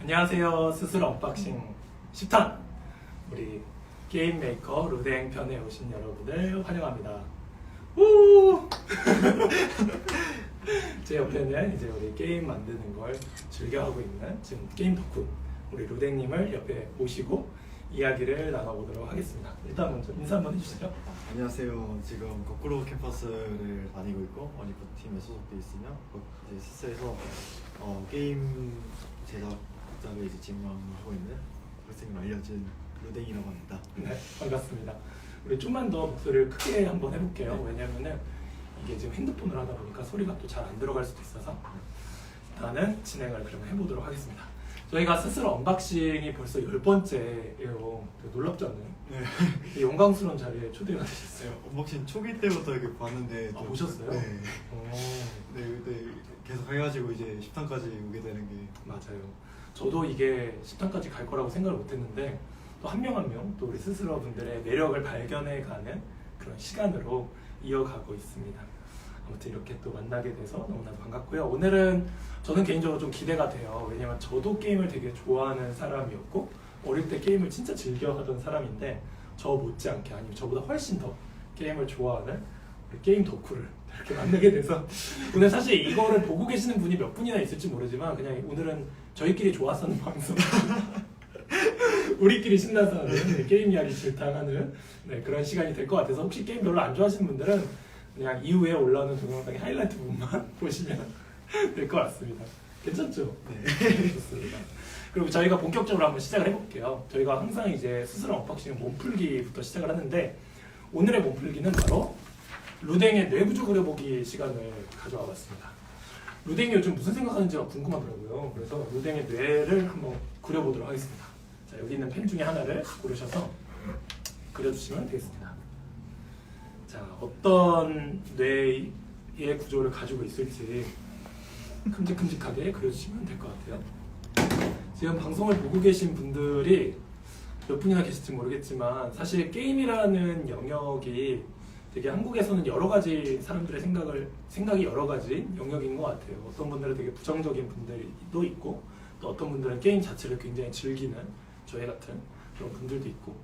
안녕하세요. 스스로 언박싱 10탄 우리 게임 메이커 루댕 편에 오신 여러분을 환영합니다. 우! 제 옆에는 이제 우리 게임 만드는 걸 즐겨하고 있는 지금 게임 덕후 우리 루댕님을 옆에 모시고 이야기를 나눠보도록 하겠습니다. 일단 먼저 인사 한번 해주시죠. 안녕하세요. 지금 거꾸로 캠퍼스를 다니고 있고 어니커 팀에 소속돼 있으며 이제 스스에서 게임 제작자를 이제 지망하고 있는 학생으로 알려진 루댕이라고 합니다. 네, 반갑습니다. 우리 좀만 더 목소리를 크게 한번 해볼게요. 네. 왜냐면은 이게 지금 핸드폰으로 하다 보니까 소리가 또 잘 안 들어갈 수도 있어서 일단은 진행을 그러면 해보도록 하겠습니다. 저희가 스스로 언박싱이 벌써 10번째예요. 놀랍지 않나요? 네. 이 영광스러운 자리에 초대가 되셨어요. 언박싱 초기 때부터 이렇게 봤는데 아, 보셨어요? 네. 오, 네, 그때 계속 해가지고 이제 10탄까지 오게 되는 게 맞아요. 저도 이게 10탄까지 갈 거라고 생각을 못했는데 또 한 명 한 명 또 우리 스스로 분들의 매력을 발견해가는 그런 시간으로 이어가고 있습니다. 아무튼 이렇게 또 만나게 돼서 너무나도 반갑고요. 오늘은 저는 개인적으로 좀 기대가 돼요. 왜냐면 저도 게임을 되게 좋아하는 사람이었고 어릴 때 게임을 진짜 즐겨하던 사람인데 저 못지않게 아니면 저보다 훨씬 더 게임을 좋아하는 우리 게임 덕후를 이렇게 만나게 돼서 오늘 사실 이거를 보고 계시는 분이 몇 분이나 있을지 모르지만 그냥 오늘은 저희끼리 좋았었는 방송 우리끼리 신나서 하는 게임 이야기 질타하는 그런 시간이 될 것 같아서 혹시 게임 별로 안 좋아하시는 분들은 그냥 이후에 올라오는 동영상의 하이라이트 부분만 보시면 될 것 같습니다. 괜찮죠? 네. 좋습니다. 그리고 저희가 본격적으로 한번 시작을 해볼게요. 저희가 항상 이제 스스로 언박싱 몸풀기부터 시작을 하는데 오늘의 몸풀기는 바로 루댕의 뇌구조 그려보기 시간을 가져와 봤습니다. 루댕이 요즘 무슨 생각하는지가 궁금하더라고요. 그래서 루댕의 뇌를 한번 그려보도록 하겠습니다. 자, 여기 있는 펜 중에 하나를 고르셔서 그려주시면 되겠습니다. 자, 어떤 뇌의 구조를 가지고 있을지 큼직큼직하게 그려주시면 될 것 같아요. 지금 방송을 보고 계신 분들이 몇 분이나 계실지 모르겠지만 사실 게임이라는 영역이 되게 한국에서는 여러 가지 사람들의 생각이 여러 가지 영역인 것 같아요. 어떤 분들은 되게 부정적인 분들도 있고 또 어떤 분들은 게임 자체를 굉장히 즐기는 저희 같은 그런 분들도 있고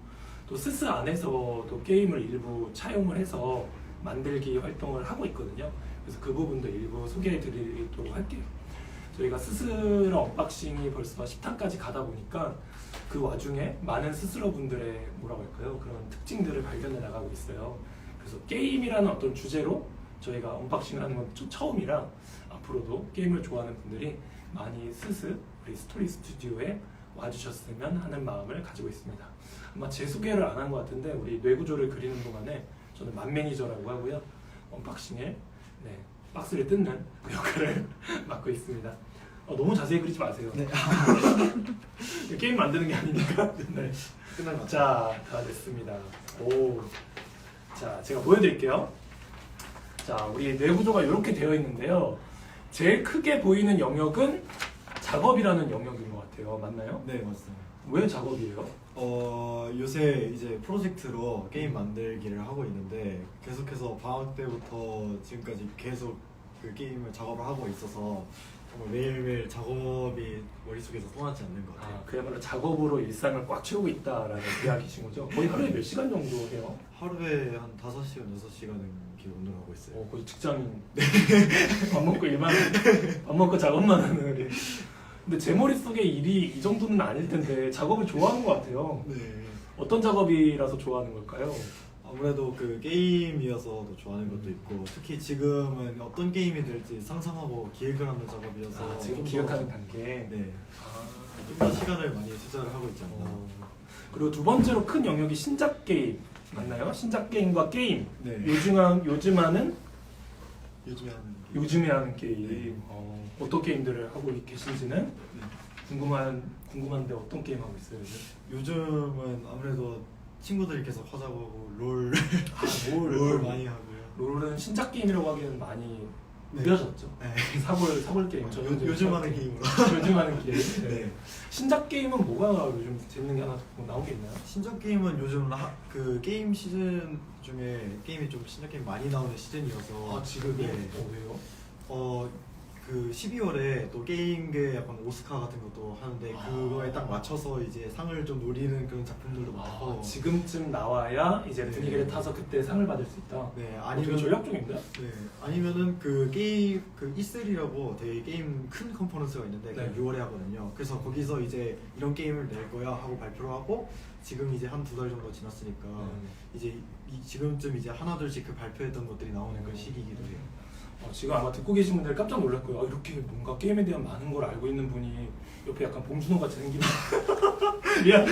또 스스 안에서도 게임을 일부 차용을 해서 만들기 활동을 하고 있거든요. 그래서 그 부분도 일부 소개해 드리도록 할게요. 저희가 스스로 언박싱이 벌써 10탄까지 가다 보니까 그 와중에 많은 스스로 분들의 뭐라고 할까요? 그런 특징들을 발견해 나가고 있어요. 그래서 게임이라는 어떤 주제로 저희가 언박싱을 하는 건 좀 처음이라 앞으로도 게임을 좋아하는 분들이 많이 스스 우리 스토리 스튜디오에 와주셨으면 하는 마음을 가지고 있습니다. 아마 제 소개를 안 한 것 같은데 우리 뇌구조를 그리는 동안에 저는 만매니저라고 하고요. 언박싱에 박스를 뜯는 그 역할을 맡고 있습니다. 너무 자세히 그리지 마세요. 네. 게임 만드는 게 아니니까. 네. 끝난 것 같아요. 자, 다 됐습니다. 오. 자, 제가 보여드릴게요. 자, 우리 뇌구조가 이렇게 되어 있는데요. 제일 크게 보이는 영역은 작업이라는 영역인 것 같아요. 맞나요? 네, 맞습니다. 왜 작업이에요? 요새 이제 프로젝트로 게임 만들기를 하고 있는데 계속해서 방학 때부터 지금까지 계속 그 게임을 작업을 하고 있어서 정말 매일매일 작업이 머릿속에서 떠나지 않는 것 같아요. 그야말로 작업으로 일상을 꽉 채우고 있다라는 이야기신 거죠? 거의 하루에 몇 시간 정도 해요? 하루에 한 5시간, 6시간은 이렇게 운동하고 있어요. 거의 직장인. 밥 먹고 밥 먹고 작업만 하는 우리. 근데 제 머릿속에 일이 이 정도는 아닐 텐데 작업을 좋아하는 것 같아요. 네. 어떤 작업이라서 좋아하는 걸까요? 아무래도 그 게임이어서도 좋아하는 것도 있고 특히 지금은 어떤 게임이 될지 상상하고 기획을 하는 작업이어서 지금 좀 기획하는 더, 단계. 네. 아, 좀 더 시간을 많이 투자를 하고 있지 않나. 그리고 두 번째로 큰 영역이 신작 게임 맞나요? 신작 게임과 게임. 네. 요즘에 하는 요즘에 하는 요즘에 하는 게임. 네. 어떤 게임들을 하고 계신지는 네. 궁금한데 어떤 게임 하고 있어요 요즘? 요즘은 아무래도 친구들이 계속 하자고 하고 롤 롤 많이 하고요. 롤은 신작 게임이라고 하기에는 많이 네. 느려졌죠. 네. 사골 게임. 요즘 하는 게임으로. 요즘 하는 게임. 네. 네. 신작 게임은 뭐가 요즘 재밌는 게 하나 뭐 나온 게 있나요? 신작 게임은 요즘 그 게임 시즌 중에 게임이 좀 신작 게임 많이 나오는 시즌이어서 지금이? 네. 왜요? 그 12월에 또 게임계 약간 오스카 같은 것도 하는데 그거에 딱 맞춰서 이제 상을 좀 노리는 그런 작품들도 많고. 지금쯤 나와야 이제 네. 분위기를 타서 그때 상을 받을 수 있다. 네, 아니면 전략적인데? 네, 아니면은 그 게임 그 E3라고 되게 게임 큰 컨퍼런스가 있는데 네. 그 6월에 하거든요. 그래서 거기서 이제 이런 게임을 낼 거야 하고 발표를 하고 지금 이제 한 2달 정도 지났으니까 이제 지금쯤 이제 하나둘씩 그 발표했던 것들이 나오는 그런 시기이기도 해요. 지금 아마 듣고 계신 분들 깜짝 놀랄 거예요. 이렇게 뭔가 게임에 대한 많은 걸 알고 있는 분이 옆에 약간 봉준호 같이 생기는. 미안.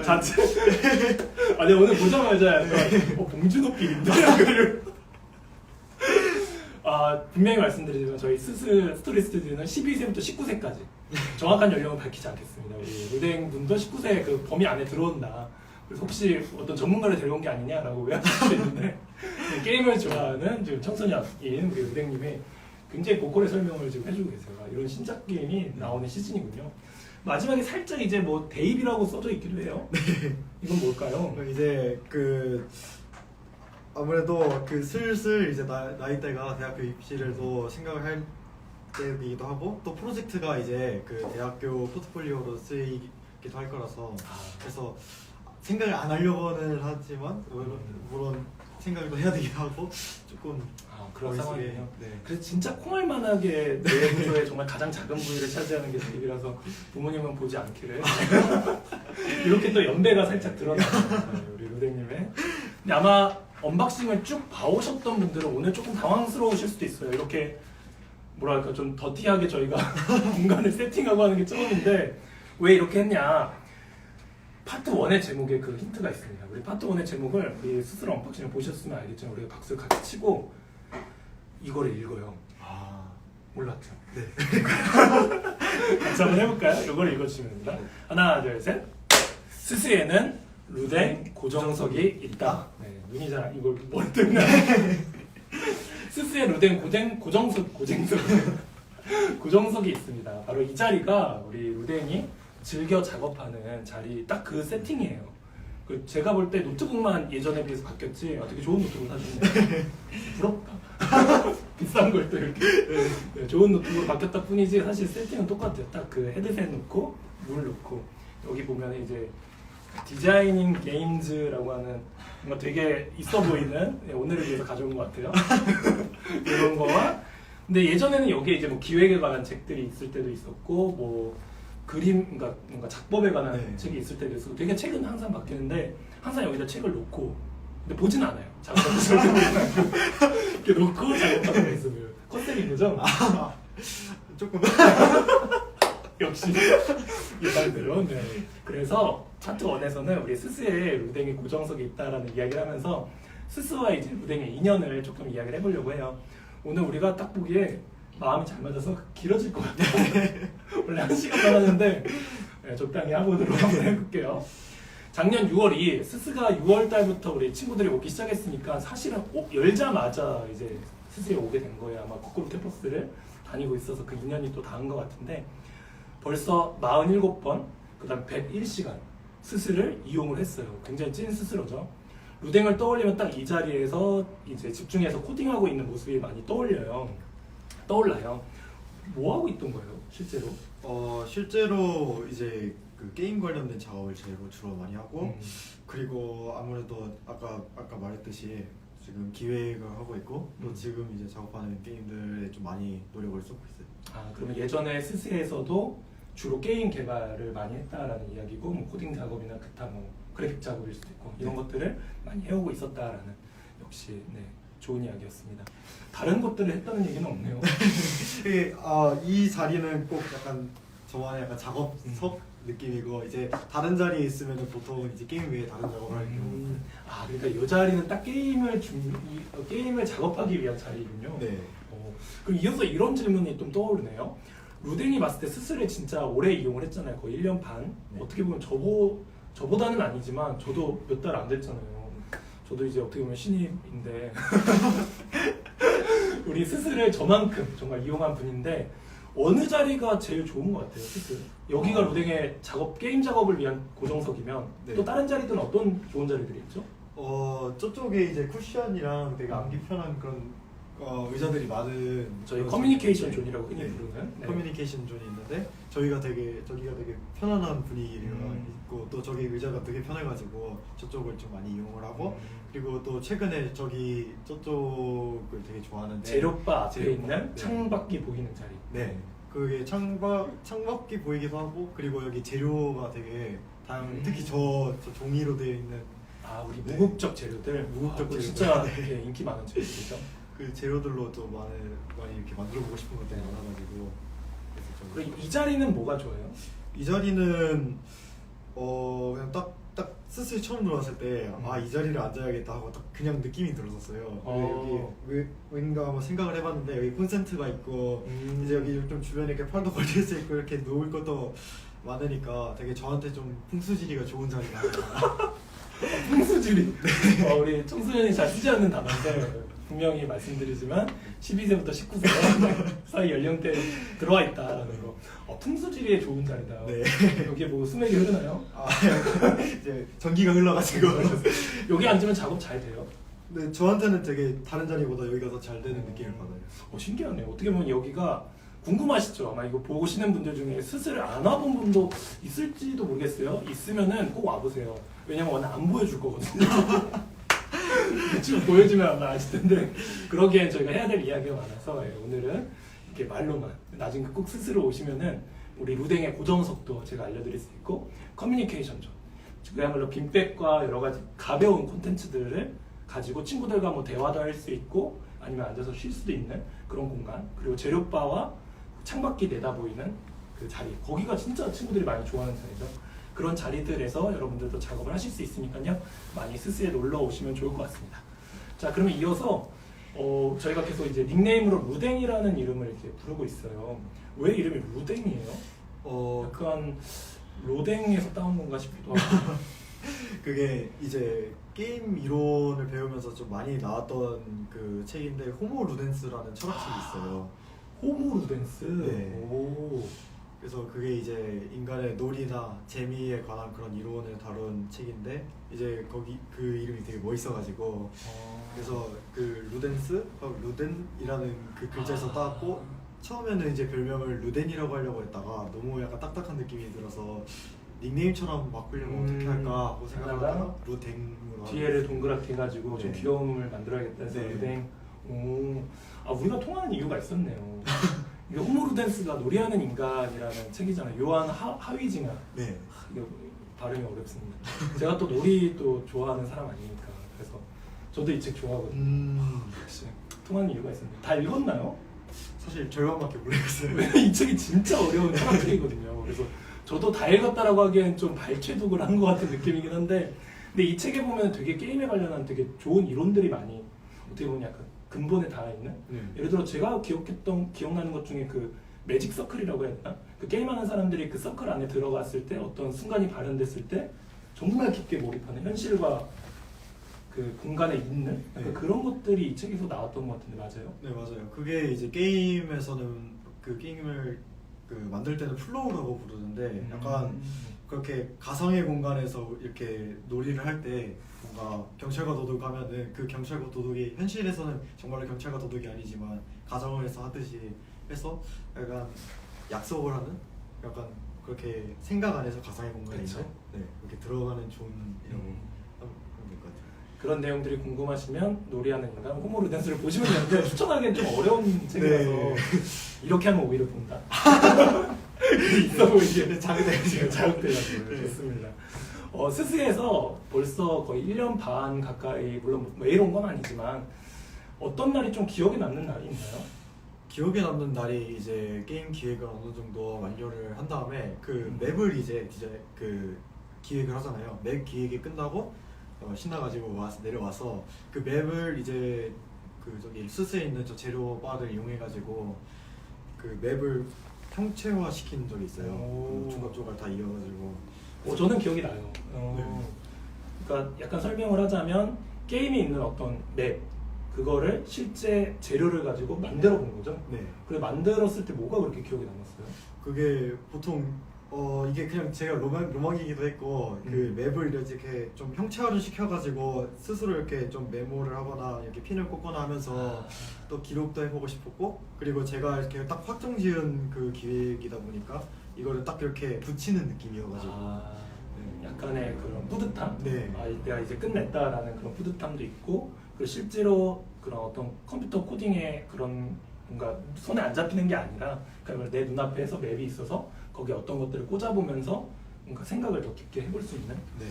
자체. 내가 오늘 보자마자 약간 봉준호 필인데. 분명히 말씀드리지만 저희 스스 스토리 스튜디오는 12세부터 19세까지 정확한 연령은 밝히지 않겠습니다. 우리 루댕 분도 19세 그 범위 안에 들어온다. 그래서 혹시 어떤 전문가를 데려온 게 아니냐라고 오해하실 수 있는데 게임을 좋아하는 지금 청소년인 우리 루댕님이 굉장히 고퀄의 설명을 지금 해주고 계세요. 이런 신작 게임이 나오는 시즌이군요. 마지막에 살짝 이제 뭐 대입이라고 써져 있기도 해요. 이건 뭘까요? 이제 그 아무래도 그 슬슬 이제 나이대가 대학교 입시를 또 생각을 할 때이기도 하고 또 프로젝트가 이제 그 대학교 포트폴리오로 쓰이기도 할 거라서 그래서 생각을 안 하려고는 하지만 물론 생각을 또 해야 되긴 하고 조금 그런 상황이에요. 네. 그래서 진짜 콩알만하게 뇌 구조의 정말 가장 작은 부위를 차지하는 게 대입이라서 부모님은 보지 않기를 이렇게 또 연배가 살짝 드러나요. 우리 루댕님의. 근데 아마 언박싱을 쭉 봐오셨던 분들은 오늘 조금 당황스러우실 수도 있어요. 이렇게 뭐랄까 좀 더티하게 저희가 공간을 세팅하고 하는 게 처음인데 왜 이렇게 했냐. 파트 1의 제목에 그 힌트가 있습니다. 우리 파트 1의 제목을 우리 스스로 언박싱을 보셨으면 알겠지만 우리가 박수를 같이 치고 이거를 읽어요. 몰랐죠? 네. 같이 한번 해볼까요? 이걸 읽어주시면 됩니다. 하나, 둘, 셋. 스스에는 루댕 고정석이 있다. 네, 눈이 잘 이걸 뭘 때문에 스스에 루댕 고정석이 있습니다. 바로 이 자리가 우리 루댕이 즐겨 작업하는 자리 딱 그 세팅이에요. 제가 볼 때 노트북만 예전에 비해서 바뀌었지 되게 좋은 노트북 사셨네요. 부럽다. 비싼 걸 또 이렇게 네, 좋은 노트북으로 바뀌었다 뿐이지 사실 세팅은 똑같아요. 딱 그 헤드셋 놓고 물 놓고 여기 보면 이제 디자이닝 게임즈라고 하는 뭔가 되게 있어 보이는 오늘을 위해서 가져온 것 같아요. 이런 거와 근데 예전에는 여기에 이제 뭐 기획에 관한 책들이 있을 때도 있었고 뭐 그림 그러니까 뭔가 작법에 관한 책이 있을 때도 있었고 되게 책은 항상 바뀌는데 항상 여기다 책을 놓고 근데 보진 않아요. 작업을 절대 보진 않고 이렇게 놓고 작업하는 모습을 컨셉인 거죠? 조금 역시 예상대로. 네. 그래서 파트 1에서는 우리 스스의 루댕이 고정석이 있다라는 이야기를 하면서 스스와 이제 루댕의 인연을 조금 이야기를 해보려고 해요. 오늘 우리가 딱 보기에 마음이 잘 맞아서 길어질 것 같아요. 원래 1시간만 하는데 네, 적당히 하고도록 한번 해볼게요. 작년 6월 2일 스스가 6월 달부터 우리 친구들이 오기 시작했으니까 사실은 열자마자 이제 스스에 오게 된 거예요. 아마 거꾸로 캠퍼스를 다니고 있어서 그 인연이 또 닿은 것 같은데 벌써 47번 그다음 101시간 스스를 이용을 했어요. 굉장히 찐 스스로죠. 루댕을 떠올리면 딱 이 자리에서 이제 집중해서 코딩하고 있는 모습이 많이 떠올라요. 뭐 하고 있던 거예요, 실제로? 실제로 이제 그 게임 관련된 작업을 주로 많이 하고 그리고 아무래도 아까 말했듯이 지금 기획을 하고 있고 또 지금 이제 작업하는 게임들에 좀 많이 노력을 쏟고 있어요. 그러면 예전에 스스에서도 주로 게임 개발을 많이 했다라는 이야기고 뭐 코딩 작업이나 기타 뭐 그래픽 작업일 수도 있고 이런 것들을 많이 해오고 있었다라는 역시 좋은 이야기였습니다. 다른 것들을 했다는 얘기는 없네요. 이 자리는 꼭 약간 저만의 약간 작업석 느낌이고 이제 다른 자리에 있으면 보통 이제 게임 외에 다른 작업을 할 경우. 그러니까 이 자리는 딱 게임을 작업하기 위한 자리군요. 네. 그럼 이어서 이런 질문이 좀 떠오르네요. 루댕이 봤을 때 스스를 진짜 오래 이용을 했잖아요. 거의 1년 반. 네. 어떻게 보면 저보다는 아니지만 저도 몇 달 안 됐잖아요. 저도 이제 어떻게 보면 신입인데 우리 스스를 저만큼 정말 이용한 분인데 어느 자리가 제일 좋은 것 같아요, 스스? 여기가 루댕의 게임 작업을 위한 고정석이면 또 다른 자리들은 어떤 좋은 자리들이 있죠? 저쪽에 이제 쿠션이랑 되게 앉기 편한 그런 의자들이 많은 저희 그런 커뮤니케이션 네. 존이라고 흔히 네. 부르는 네. 커뮤니케이션 존이 있는데 저기가 되게 편안한 분위기가 있고 또 저기 의자가 되게 편해가지고 저쪽을 좀 많이 이용을 하고 그리고 또 최근에 저쪽을 되게 좋아하는데 재료바 앞에 재료바. 있는 네. 창밖이 보이는 자리. 네. 그게 창밖이 보이기도 하고 그리고 여기 재료가 되게 특히 저 종이로 되어 있는 아 우리 네. 무국적 재료들. 무국적 그거 재료들. 진짜 네. 예, 인기 많은 재료들이죠. 그 재료들로 좀 많이 이렇게 만들어 보고 싶은 것들이 많아가지고 그래서 좀 그리고 이 자리는 뭐가 좋아요? 이 자리는 그냥 딱 스스로 처음 들어왔을 때 이 자리를 앉아야겠다 하고 딱 그냥 느낌이 들었었어요. 여기 왠가 한번 생각을 해봤는데 여기 콘센트가 있고 이제 여기 좀 주변에 이렇게 팔도 걸릴 수 있고 이렇게 놓을 것도 많으니까 되게 저한테 좀 풍수지리가 좋은 자리가 아닌가. 풍수지리. 우리 청소년이 잘 쓰지 않는 단어인데 분명히 말씀드리지만 12세부터 19세 사이 연령대 들어와 있다라는 거. 풍수지리에 좋은 자리다. 네. 여기에 뭐 수맥이 흐르나요? 이제 전기가 흘러가지고 여기 앉으면 작업 잘 돼요? 네, 저한테는 되게 다른 자리보다 여기가 더 잘 되는 느낌을 받아요. 신기하네요. 어떻게 보면 여기가 궁금하시죠? 아마 이거 보시는 분들 중에 스스를 안 와본 분도 있을지도 모르겠어요. 있으면은 꼭 와보세요. 왜냐면 오늘 안 보여줄 거거든요. 지금 보여주면 아마 아실 텐데 그러기엔 저희가 해야 될 이야기가 많아서 오늘은 이렇게 말로만 나중에 꼭 스스로 오시면은 우리 루댕의 고정석도 제가 알려드릴 수 있고 커뮤니케이션 좀 그야말로 빈백과 여러 가지 가벼운 콘텐츠들을 가지고 친구들과 뭐 대화도 할 수 있고 아니면 앉아서 쉴 수도 있는 그런 공간 그리고 재료바와 창밖이 내다보이는 그 자리 거기가 진짜 친구들이 많이 좋아하는 자리죠. 그런 자리들에서 여러분들도 작업을 하실 수 있으니까요 많이 스스에 놀러 오시면 좋을 것 같습니다. 자 그러면 이어서 저희가 계속 이제 닉네임으로 루댕이라는 이름을 이렇게 부르고 있어요. 왜 이름이 루댕이에요? 약간 로댕에서 따온 건가 싶기도 하고. 그게 이제 게임 이론을 배우면서 좀 많이 나왔던 그 책인데 호모 루덴스라는 철학책이 있어요. 호모 루덴스. 네. 오. 그래서 그게 이제 인간의 놀이나 재미에 관한 그런 이론을 다룬 책인데 이제 거기 그 이름이 되게 멋있어가지고 그래서 그 루덴이라는 그 글자에서 따왔고 처음에는 이제 별명을 루덴이라고 하려고 했다가 너무 약간 딱딱한 느낌이 들어서 닉네임처럼 바꾸려면 어떻게 할까 하고 생각하다가 루댕으로 뒤에를 동그랗게 해가지고 네. 좀 귀여움을 만들어야겠다 해서 네. 루댕. 오. 우리가 통하는 이유가 있었네요. 이게 호모 루덴스가 놀이하는 인간이라는 책이잖아요. 요한 하위징아. 네. 이거 발음이 어렵습니다. 제가 또 놀이 또 좋아하는 사람 아니니까 그래서 저도 이 책 좋아하거든요. 역시 통하는 이유가 있습니다. 다 읽었나요? 사실 절반밖에 모르겠어요. 왜냐면 이 책이 진짜 어려운 철학책이거든요. 그래서 저도 다 읽었다라고 하기엔 좀 발췌독을 한 것 같은 느낌이긴 한데 근데 이 책에 보면 되게 게임에 관련한 되게 좋은 이론들이 많이 어떻게 보면 약간 근본에 닿아있는 예를 들어 제가 기억나는 것 중에 그 매직 서클이라고 해야 되나? 그 게임하는 사람들이 그 서클 안에 들어갔을 때 어떤 순간이 발현됐을 때 정말 깊게 몰입하는 현실과 그 공간에 있는 약간 그런 것들이 이 책에서 나왔던 것 같은데 맞아요? 네 맞아요. 그게 이제 게임에서는 그 게임을 그 만들 때는 플로우라고 부르는데 약간 그렇게 가상의 공간에서 이렇게 놀이를 할 때 뭔가 경찰과 도둑 하면은 그 경찰과 도둑이 현실에서는 정말로 경찰과 도둑이 아니지만 가정에서 하듯이 해서 약간 약속을 하는 약간 그렇게 생각 안에서 가상의 공간에 그쵸. 있는 네, 이렇게 들어가는 존이라고 하면 될 것 같아요. 그런 내용들이 궁금하시면 놀이하는 인간 호모 루덴스를 보시면 되는데 추천하기엔 좀 어려운 책이라서 이렇게 하면 오히려 본다. 있어 보이게 자극돼가지고 좋습니다. 스스에서 벌써 거의 1년 반 가까이 물론 뭐 매일 온 건 아니지만 어떤 날이 좀 기억에 남는 날이 있나요? 기억에 남는 날이 이제 게임 기획을 어느 정도 완료를 한 다음에 그 맵을 이제 그 기획을 하잖아요. 맵 기획이 끝나고 신나가지고 내려와서 그 맵을 이제 그 저기 스스에 있는 저 재료 바를 이용해가지고 그 맵을 형체화 시킨 적이 있어요. 그 조각조각 다 이어가지고. 저는 기억이 나요. 그러니까 약간 설명을 하자면 게임이 있는 어떤 맵 그거를 실제 재료를 가지고 만들어 본 거죠. 네. 그래 만들었을 때 뭐가 그렇게 기억에 남았어요? 그게 보통 이게 그냥 제가 로망이기도 했고 그 맵을 이렇게 좀 형체화를 시켜가지고 스스로 이렇게 좀 메모를 하거나 이렇게 핀을 꽂거나 하면서 또 기록도 해보고 싶었고, 그리고 제가 이렇게 딱 확정 지은 그 기획이다 보니까 이거를 딱 이렇게 붙이는 느낌이어가지고 네. 약간의 그런 뿌듯함? 네. 내가 이제 끝냈다라는 그런 뿌듯함도 있고, 그리고 실제로 그런 어떤 컴퓨터 코딩의 그런 뭔가 손에 안 잡히는 게 아니라 그러니까 내 눈앞에서 맵이 있어서 거기에 어떤 것들을 꽂아보면서 뭔가 생각을 더 깊게 해볼 수 있는 네.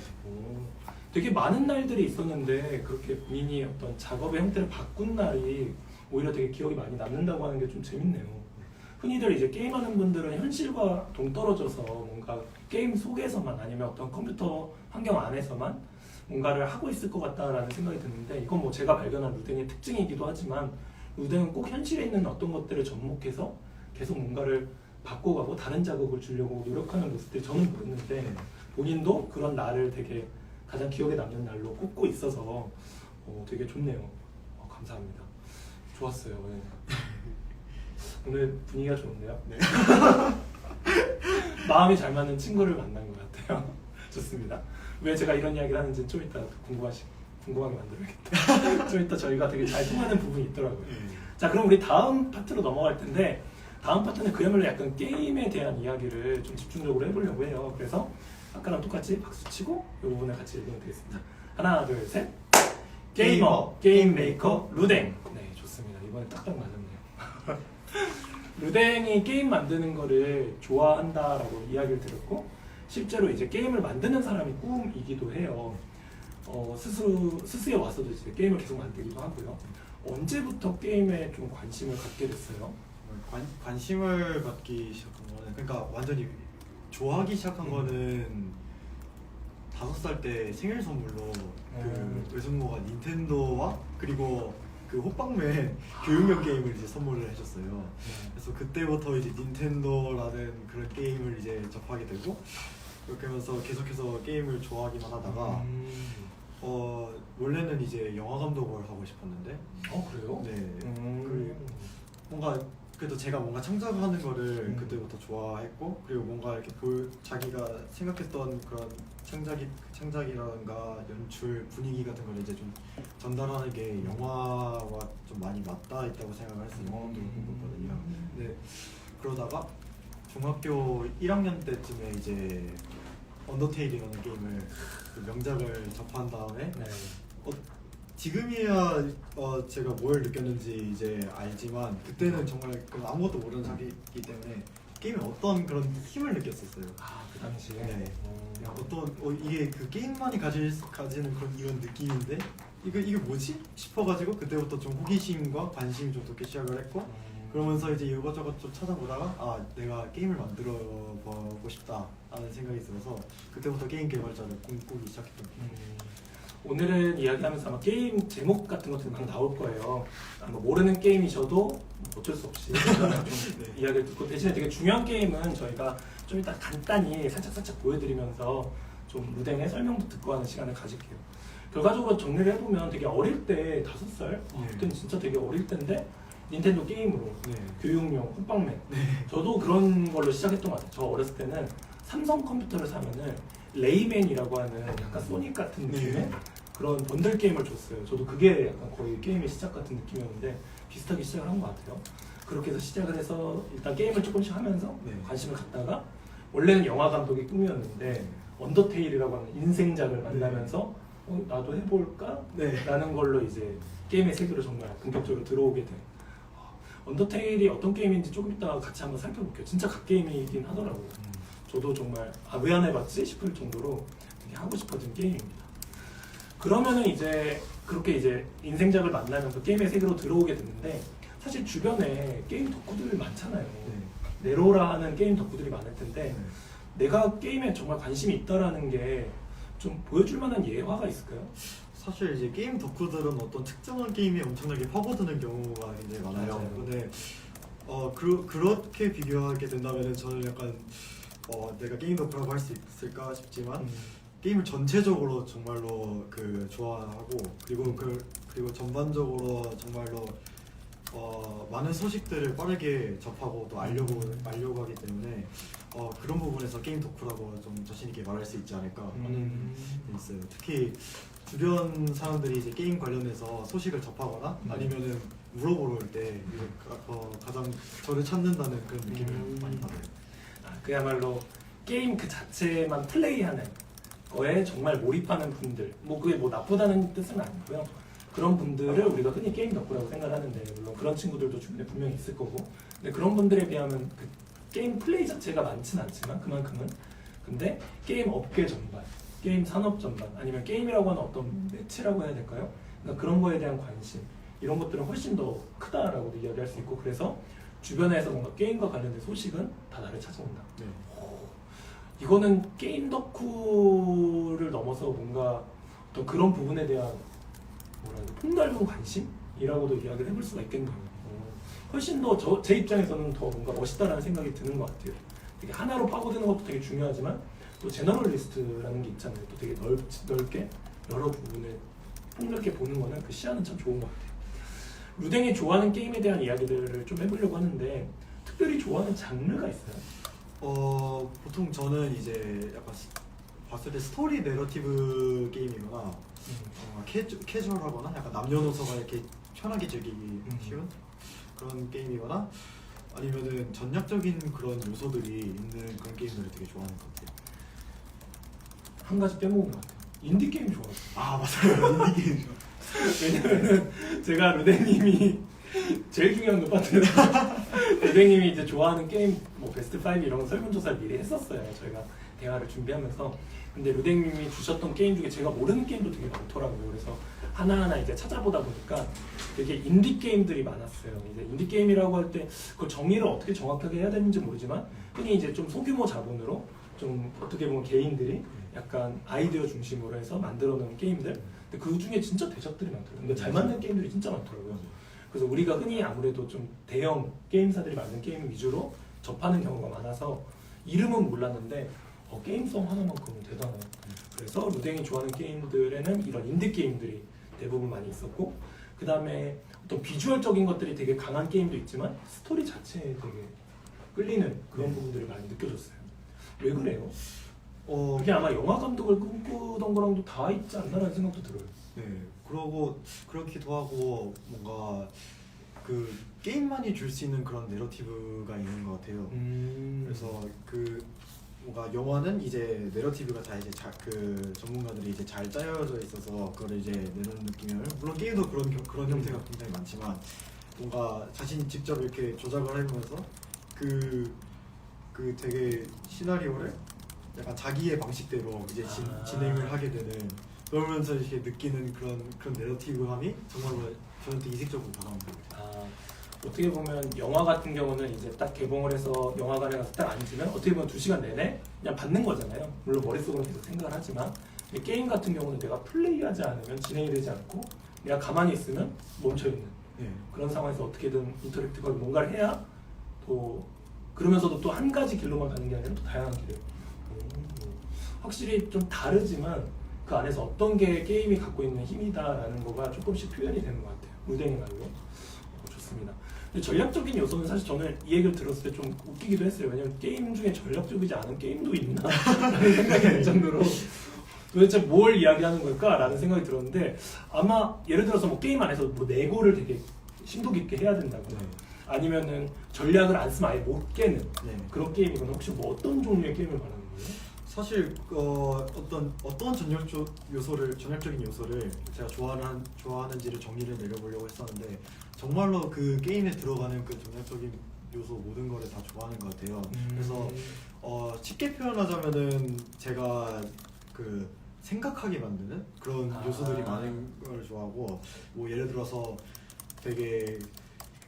되게 많은 날들이 있었는데 그렇게 본인이 어떤 작업의 형태를 바꾼 날이 오히려 되게 기억이 많이 남는다고 하는 게 좀 재밌네요. 흔히들 이제 게임하는 분들은 현실과 동떨어져서 뭔가 게임 속에서만 아니면 어떤 컴퓨터 환경 안에서만 뭔가를 하고 있을 것 같다라는 생각이 드는데, 이건 뭐 제가 발견한 루댕의 특징이기도 하지만 루댕은 꼭 현실에 있는 어떤 것들을 접목해서 계속 뭔가를 바꿔가고 다른 자극을 주려고 노력하는 모습들이 저는 보였는데, 본인도 그런 날을 되게 가장 기억에 남는 날로 꼽고 있어서 되게 좋네요. 감사합니다. 좋았어요. 네. 오늘 분위기가 좋은데요? 네. 마음이 잘 맞는 친구를 만난 것 같아요. 좋습니다. 왜 제가 이런 이야기를 하는지 좀 이따 궁금하게 만들어야겠다. 좀 이따 저희가 되게 잘 통하는 부분이 있더라고요. 자, 그럼 우리 다음 파트로 넘어갈 텐데, 다음 파트는 그야말로 약간 게임에 대한 이야기를 좀 집중적으로 해보려고 해요. 그래서 아까랑 똑같이 박수 치고 이 부분을 같이 읽으면 되겠습니다. 하나, 둘, 셋. 게이머, 게임메이커, 루댕. 네, 좋습니다. 이번에 딱딱 맞았네요. 루댕이 게임 만드는 거를 좋아한다라고 이야기를 드렸고, 실제로 이제 게임을 만드는 사람이 꿈이기도 해요. 스스에 와서도 이제 게임을 계속 만들기도 하고요. 언제부터 게임에 좀 관심을 갖게 됐어요? 관심을 갖기 시작한 거는, 그러니까 완전히 좋아하기 시작한 거는 5살 때 생일 선물로 그 외숙모가 닌텐도와 그리고 그 호빵맨 교육용 게임을 이제 선물을 해줬어요. 그래서 그때부터 이제 닌텐도라는 그런 게임을 이제 접하게 되고, 그렇게 하면서 계속해서 게임을 좋아하기만 하다가 원래는 이제 영화 감독을 하고 싶었는데 그래요? 네. 뭔가 그래도 제가 뭔가 창작하는 거를 그때부터 좋아했고, 그리고 뭔가 이렇게 자기가 생각했던 그런 창작이라든가 연출 분위기 같은 걸 이제 좀 전달하는 게 영화와 좀 많이 맞닿아 있다고 생각을 해서 영화 감독을 꿈꿨거든요. 네. 그러다가 중학교 1학년 때쯤에 이제 언더테일이라는 게임을 그 명작을 접한 다음에 지금이야 제가 뭘 느꼈는지 이제 알지만, 그때는 정말 아무것도 모르는 자기이기 때문에 게임에 어떤 그런 힘을 느꼈었어요. 그 당시에? 네. 이게 그 게임만이 가지는 그런 이런 느낌인데 이게 뭐지? 싶어가지고 그때부터 좀 호기심과 관심이 좀 돋기 시작을 했고, 그러면서 이제 이것저것 좀 찾아보다가 내가 게임을 만들어 보고 싶다 라는 생각이 들어서 그때부터 게임 개발자를 꿈꾸기 시작했던 거예요. 오늘은 이야기하면서 아마 게임 제목 같은 것들이 막 나올 거예요. 아마 모르는 게임이셔도 어쩔 수 없이 좀 이야기를 듣고, 대신에 되게 중요한 게임은 저희가 좀 이따 간단히 살짝 보여드리면서 좀 루댕의 설명도 듣고 하는 시간을 가질게요. 결과적으로 정리를 해보면 되게 어릴 때 5살? 그때는 진짜 되게 어릴 때인데 닌텐도 게임으로 교육용 호빵맨. 저도 그런 걸로 시작했던 것 같아요. 저 어렸을 때는 삼성 컴퓨터를 사면은 레이맨이라고 하는 약간 소닉 같은 느낌의 그런 번들 게임을 줬어요. 저도 그게 약간 거의 게임의 시작 같은 느낌이었는데 비슷하게 시작을 한 것 같아요. 그렇게 해서 시작을 해서 일단 게임을 조금씩 하면서 관심을 갖다가, 원래는 영화 감독이 꿈이었는데 언더테일이라고 하는 인생작을 만나면서 나도 해볼까? 라는 걸로 이제 게임의 세계로 정말 본격적으로 들어오게 된. 언더테일이 어떤 게임인지 조금 이따 같이 한번 살펴볼게요. 진짜 갓게임이긴 하더라고요. 저도 정말 왜 안 해봤지 싶을 정도로 되게 하고 싶어진 게임입니다. 그러면은 이제 그렇게 이제 인생작을 만나면서 게임의 세계로 들어오게 됐는데, 사실 주변에 게임 덕후들 많잖아요. 네로라 하는 게임 덕후들이 많을 텐데 내가 게임에 정말 관심이 있다라는 게 좀 보여줄 만한 예화가 있을까요? 사실 이제 게임 덕후들은 어떤 특정한 게임에 엄청나게 파고드는 경우가 굉장히 많아요. 맞아요. 근데 그렇게 비교하게 된다면 저는 약간 내가 게임 덕후라고 할 수 있을까 싶지만 게임을 전체적으로 정말로 좋아하고, 그리고 전반적으로 정말로 많은 소식들을 빠르게 접하고 또 알려고 하기 때문에 그런 부분에서 게임 덕후라고 좀 자신 있게 말할 수 있지 않을까 하는 게 있어요. 특히 주변 사람들이 이제 게임 관련해서 소식을 접하거나 아니면은 물어보러 올 때 가장 저를 찾는다는 그런 느낌을 많이 받아요. 그야말로 게임 그 자체만 플레이하는 거에 정말 몰입하는 분들, 뭐 그게 뭐 나쁘다는 뜻은 아니고요. 그런 분들을 우리가 흔히 게임 덕후라고 생각하는데, 물론 그런 친구들도 주변에 분명히 있을 거고, 근데 그런 분들에 비하면 그 게임 플레이 자체가 많진 않지만 그만큼은, 근데 게임 업계 전반, 게임 산업 전반, 아니면 게임이라고 하는 어떤 매체라고 해야 될까요? 그러니까 그런 거에 대한 관심, 이런 것들은 훨씬 더 크다라고도 이야기할 수 있고, 그래서 주변에서 뭔가 게임과 관련된 소식은 다 나를 찾아온다. 네. 이거는 게임 덕후를 넘어서 뭔가 어떤 그런 부분에 대한 폭넓은 관심이라고도 이야기를 해볼 수가 있겠네요. 훨씬 더 제 입장에서는 더 뭔가 멋있다라는 생각이 드는 것 같아요. 되게 하나로 파고드는 것도 되게 중요하지만 또 제너럴리스트라는 게 있잖아요. 또 되게 넓게 여러 부분을 폭넓게 보는 거는 그 시야는 참 좋은 것 같아요. 루댕이 좋아하는 게임에 대한 이야기들을 좀 해보려고 하는데, 특별히 좋아하는 장르가 있어요? 보통 저는 이제 약간 봤을 때 스토리 내러티브 게임이거나 캐주얼하거나 약간 남녀노소가 이렇게 편하게 즐기기 쉬운 그런 게임이거나 아니면은 전략적인 그런 요소들이 있는 그런 게임들을 되게 좋아하는 것 같아요. 한 가지 빼먹은 것 같아요. 인디 게임 좋아해요. 아 맞아요. 인디 게임 좋아. 왜냐면은 제가 루댕님이 제일 중요한 것 같아요. 루댕님이 이제 좋아하는 게임 뭐 베스트 5 이런 거 설문조사를 미리 했었어요. 저희가 대화를 준비하면서. 근데 루댕님이 주셨던 게임 중에 제가 모르는 게임도 되게 많더라고요. 그래서 하나하나 이제 찾아보다 보니까 되게 인디 게임들이 많았어요. 이제 인디 게임이라고 할 때 그 정의를 어떻게 정확하게 해야 되는지 모르지만 흔히 이제 좀 소규모 자본으로 좀 어떻게 보면 개인들이 약간 아이디어 중심으로 해서 만들어놓은 게임들. 근데 그 중에 진짜 대작들이 많더라고요. 근데 잘 만든 게임들이 진짜 많더라고요. 그래서 우리가 흔히 아무래도 좀 대형 게임사들이 만든 게임 위주로 접하는 경우가 많아서 이름은 몰랐는데 게임성 하나만큼은 대단해요. 그래서 루댕이 좋아하는 게임들에는 이런 인디 게임들이 대부분 많이 있었고, 그 다음에 어떤 비주얼적인 것들이 되게 강한 게임도 있지만 스토리 자체에 되게 끌리는 그런 부분들이 많이 느껴졌어요. 왜 그래요? 그게 아마 영화 감독을 꿈꾸던 거랑도 다 있지 않나라는 생각도 들어요. 네, 그러고 그렇기도 하고 뭔가 그 게임만이 줄 수 있는 그런 내러티브가 있는 것 같아요. 그래서 그 뭔가 영화는 이제 내러티브가 다 이제 그 전문가들이 이제 잘 짜여져 있어서 그걸 이제 내놓는 느낌이에요. 물론 게임도 그런 형태가 굉장히 많지만 뭔가 자신이 직접 이렇게 조작을 해보면서 그 되게 시나리오를 약간 자기의 방식대로 이제 진행을 하게 되는, 그러면서 이렇게 느끼는 그런 내러티브함이 정말로 저한테 이색적으로 다가온 것 같아요. 어떻게 보면 영화 같은 경우는 이제 딱 개봉을 해서 영화관에 가서 딱 앉으면 어떻게 보면 2시간 내내 그냥 받는 거잖아요. 물론 머릿속으로 계속 생각을 하지만, 근데 게임 같은 경우는 내가 플레이하지 않으면 진행이 되지 않고 내가 가만히 있으면 멈춰있는 그런 상황에서 어떻게든 인터랙티브하게 뭔가를 해야 또 그러면서도 또 한 가지 길로만 가는 게 아니라 또 다양한 길이에요. 확실히 좀 다르지만 그 안에서 어떤 게 게임이 갖고 있는 힘이다라는 거가 조금씩 표현이 되는 것 같아요. 루댕이 말로. 좋습니다. 근데 전략적인 요소는 사실 저는 이 얘기를 들었을 때 좀 웃기기도 했어요. 왜냐면 게임 중에 전략적이지 않은 게임도 있나? 라는 생각이 들 정도로 도대체 뭘 이야기하는 걸까? 라는 생각이 들었는데, 아마 예를 들어서 뭐 게임 안에서 뭐 내고를 되게 심도 깊게 해야 된다거나 아니면은 전략을 안 쓰면 아예 못 깨는 그런 게임이거나, 혹시 뭐 어떤 종류의 게임을 말하는 거예요? 사실 어떤 전략적인 요소를 제가 좋아하는지를 정의를 내려보려고 했었는데, 정말로 그 게임에 들어가는 그 전략적인 요소 모든 거를 다 좋아하는 것 같아요. 그래서 쉽게 표현하자면은 제가 그 생각하게 만드는 그런 요소들이 많은 걸 좋아하고, 뭐 예를 들어서 되게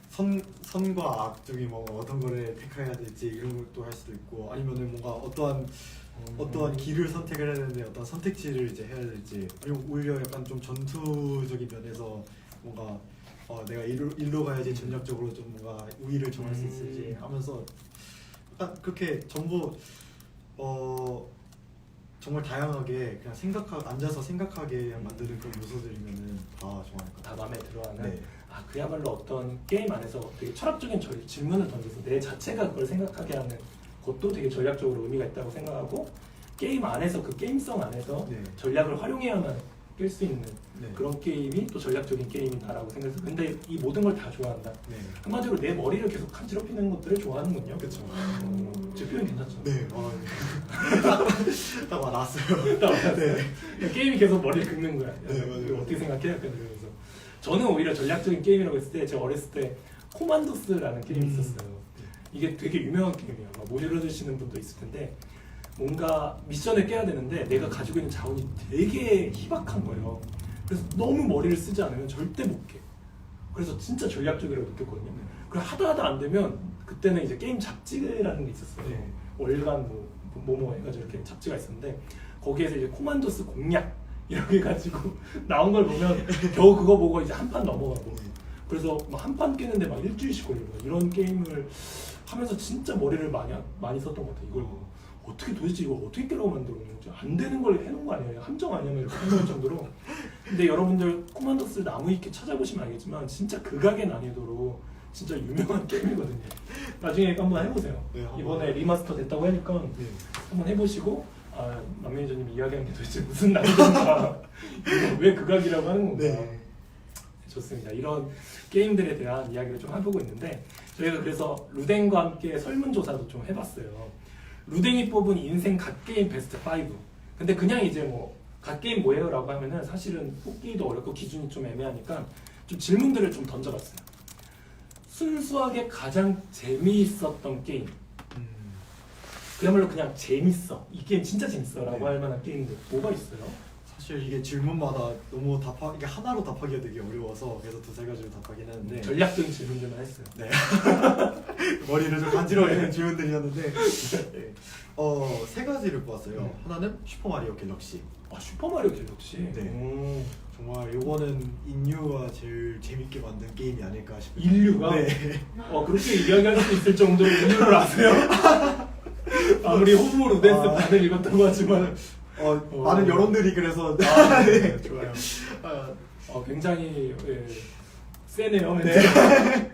선과 악 중에 뭐 어떤 거를 택해야 될지 이런 것도 할 수도 있고, 아니면은 뭔가 어떠한 길을 선택을 해야 되는데 어떤 선택지를 이제 해야 될지, 아니면 오히려 약간 좀 전투적인 면에서 뭔가 내가 일로 가야지 전략적으로 좀 뭔가 우위를 정할 수 있을지 하면서 약간 그렇게 전부 정말 다양하게 그냥 앉아서 생각하게 만드는 그런 요소들이면은 다 좋아할 것 같아요. 다 마음에 들어하는. 네. 그야말로 어떤 게임 안에서 되게 철학적인 질문을 던져서 내 자체가 그걸 생각하게 하는 것도 되게 전략적으로 의미가 있다고 생각하고 게임 안에서 그 게임성 안에서 네. 전략을 활용해야만 깰 수 있는 네. 그런 게임이 또 전략적인 게임이다라고 생각해서 근데 이 모든 걸 다 좋아한다. 네. 한마디로 내 머리를 계속 간지럽히는 것들을 좋아하는군요. 그쵸. 제 표현 괜찮죠? 네. 딱 와닿았어요. 딱 맞았어요. 네. 게임이 계속 머리를 긁는 거야. 네, 맞아요. 이거 어떻게 생각해? 약간 그러면서 저는 오히려 전략적인 게임이라고 했을 때 제가 어렸을 때 코만도스라는 게임이 있었어요. 이게 되게 유명한 게임이에요. 못 들으시는 분도 있을 텐데 뭔가 미션을 깨야 되는데 내가 가지고 있는 자원이 되게 희박한 거예요. 그래서 너무 머리를 쓰지 않으면 절대 못 깨. 그래서 진짜 전략적이라고 느꼈거든요. 그리고 하다 안 되면 그때는 이제 게임 잡지라는 게 있었어요. 네. 월간 뭐뭐 해가지고 이렇게 잡지가 있었는데 거기에서 이제 코만도스 공략 이렇게 가지고 나온 걸 보면 겨우 그거 보고 이제 한 판 넘어가고 그래서 한 판 깨는데 막 일주일씩 걸리고 이런 게임을 하면서 진짜 머리를 많이 썼던 것 같아요. 이걸 어떻게 도대체 이걸 어떻게 깨라고 만들었는지 안 되는 걸 해놓은 거 아니에요? 함정 아니면 이렇게 생각할 정도로. 근데 여러분들 코만도스를 나무 위키 찾아보시면 알겠지만 진짜 극악의 난이도로 진짜 유명한 게임이거든요. 나중에 한번 해보세요. 네, 한번. 이번에 리마스터 됐다고 하니까 네. 한번 해보시고 남 매니저님이 이야기한 게 도대체 무슨 난이도인가 이거 왜 극악이라고 하는 건가. 네. 좋습니다. 이런 게임들에 대한 이야기를 좀 해보고 있는데 저희가 그래서 루댕과 함께 설문조사도 좀 해봤어요. 루댕이 뽑은 인생 갓게임 베스트 5. 근데 그냥 이제 뭐 갓게임 뭐예요? 라고 하면은 사실은 뽑기도 어렵고 기준이 좀 애매하니까 좀 질문들을 좀 던져봤어요. 순수하게 가장 재미있었던 게임. 그야말로 그냥 재밌어. 이 게임 진짜 재밌어. 라고 네. 할 만한 게임들 뭐가 있어요? 사실 이게 질문마다 너무 이게 하나로 답하기가 되게 어려워서 그래서 두세 가지로 답하긴 하는데 전략적인 질문들만 했어요. 네. 머리를 좀 간지러워지는 질문들이었는데 네. 세 가지를 뽑았어요. 하나는 슈퍼마리오 갤럭시. 슈퍼마리오 갤럭시? 네. 정말 요거는 인류가 제일 재밌게 만든 게임이 아닐까 싶어요. 인류가? 네. 그렇게 이야기할 수 있을 정도로 인류를 아세요? 아무리 호모 루덴스 반을 읽었다고 하지만 많은 여론들이 그래서 네, 좋아요. 아, 굉장히 세네요. 네. 네.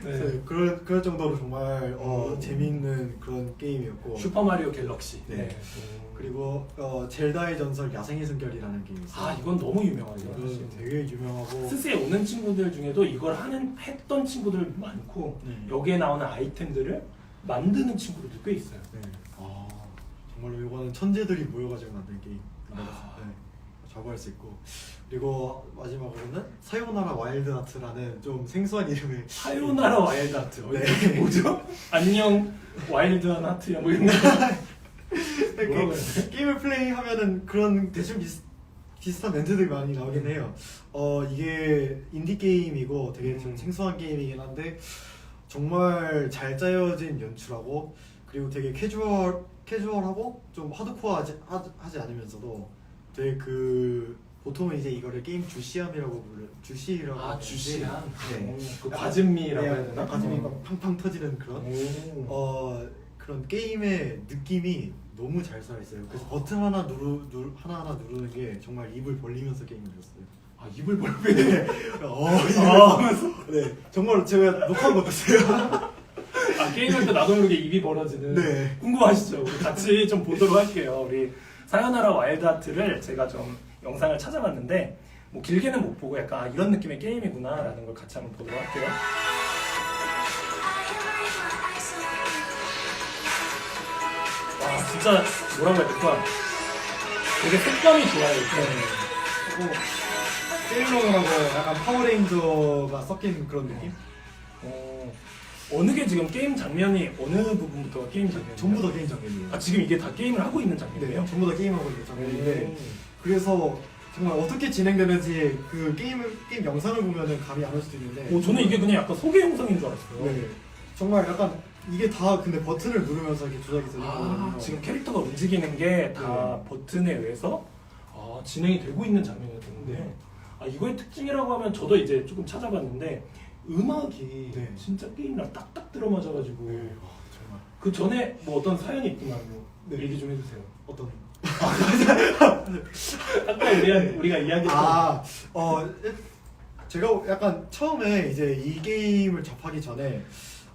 네. 그럴 정도로 정말 재미있는 그런 게임이었고 슈퍼마리오 갤럭시. 네. 네. 그리고 젤다의 전설 야생의 숨결이라는 게임이 있어요. 이건 너무 유명하죠. 이건 되게 유명하고 스스에 오는 친구들 중에도 이걸 했던 친구들 많고 여기에 나오는 아이템들을 만드는 친구들도 꽤 있어요. 네. 정말로 이거는 천재들이 모여가지고 만든 게임. 네. 자부할 수 있고 그리고 마지막으로는 사요나라 와일드 하트라는 좀 생소한 이름의 사요나라 와일드 하트. 네. 이게 뭐죠? 안녕 와일드한 하트야 뭐 이런 거. 뭐라고 해야 돼? 게임을 플레이하면은 그런 대충 비슷한 멘트들이 많이 나오긴 해요. 이게 인디 게임이고 되게 좀 생소한 게임이긴 한데 정말 잘 짜여진 연출하고 그리고 되게 캐주얼하고 좀 하드코어하지 않으면서도 되게 보통은 이제 이거를 게임 주시함이라고 주시라고 하는데 주시함. 네. 그 과즙미라고 해야 되나? 과즙미 막 팡팡 터지는 그런 그런 게임의 느낌이 너무 잘 살아있어요. 그래서 버튼 하나 누르는 게 정말 입을 벌리면서 게임을 했어요. 입을 벌리네. 네, 정말 제가 녹화한 것도 있어요. 게임할 때 나도 모르게 입이 벌어지는. 네. 궁금하시죠? 우리 같이 좀 보도록 할게요. 우리 사요나라 와일드 하트를 제가 좀 영상을 찾아봤는데 뭐 길게는 못 보고 약간 이런 느낌의 게임이구나라는 걸 같이 한번 보도록 할게요. 와 진짜 뭐라고 해야 될까? 되게 색감이 좋아요. 그리고 세일러문하고 약간 파워레인저가 섞인 그런 느낌? 어느 게 지금 게임 장면이 어느 부분부터가 게임 장면이에요? 전부 다 게임 장면이에요. 지금 이게 다 게임을 하고 있는 네, 장면이에요? 전부 다 게임하고 있는 장면인데 그래서 정말 어떻게 진행되는지 그 게임 영상을 보면은 감이 안 올 수도 있는데 저는 이게 그냥 약간 소개 영상인 줄 알았어요. 네, 정말 약간 이게 다 근데 버튼을 누르면서 이렇게 조작이 되는 거거든요. 지금 캐릭터가 움직이는 게 다 네. 버튼에 의해서 진행이 되고 있는 장면이었는데 이거의 특징이라고 하면 저도 이제 조금 찾아봤는데 음악이 네. 진짜 게임이랑 딱딱 들어맞아가지고 정말 그 전에 뭐 어떤 사연이 있구만 네. 얘기 좀 해주세요. 어떤 아까 우리가 이야기했던 제가 약간 처음에 이제 이 게임을 접하기 전에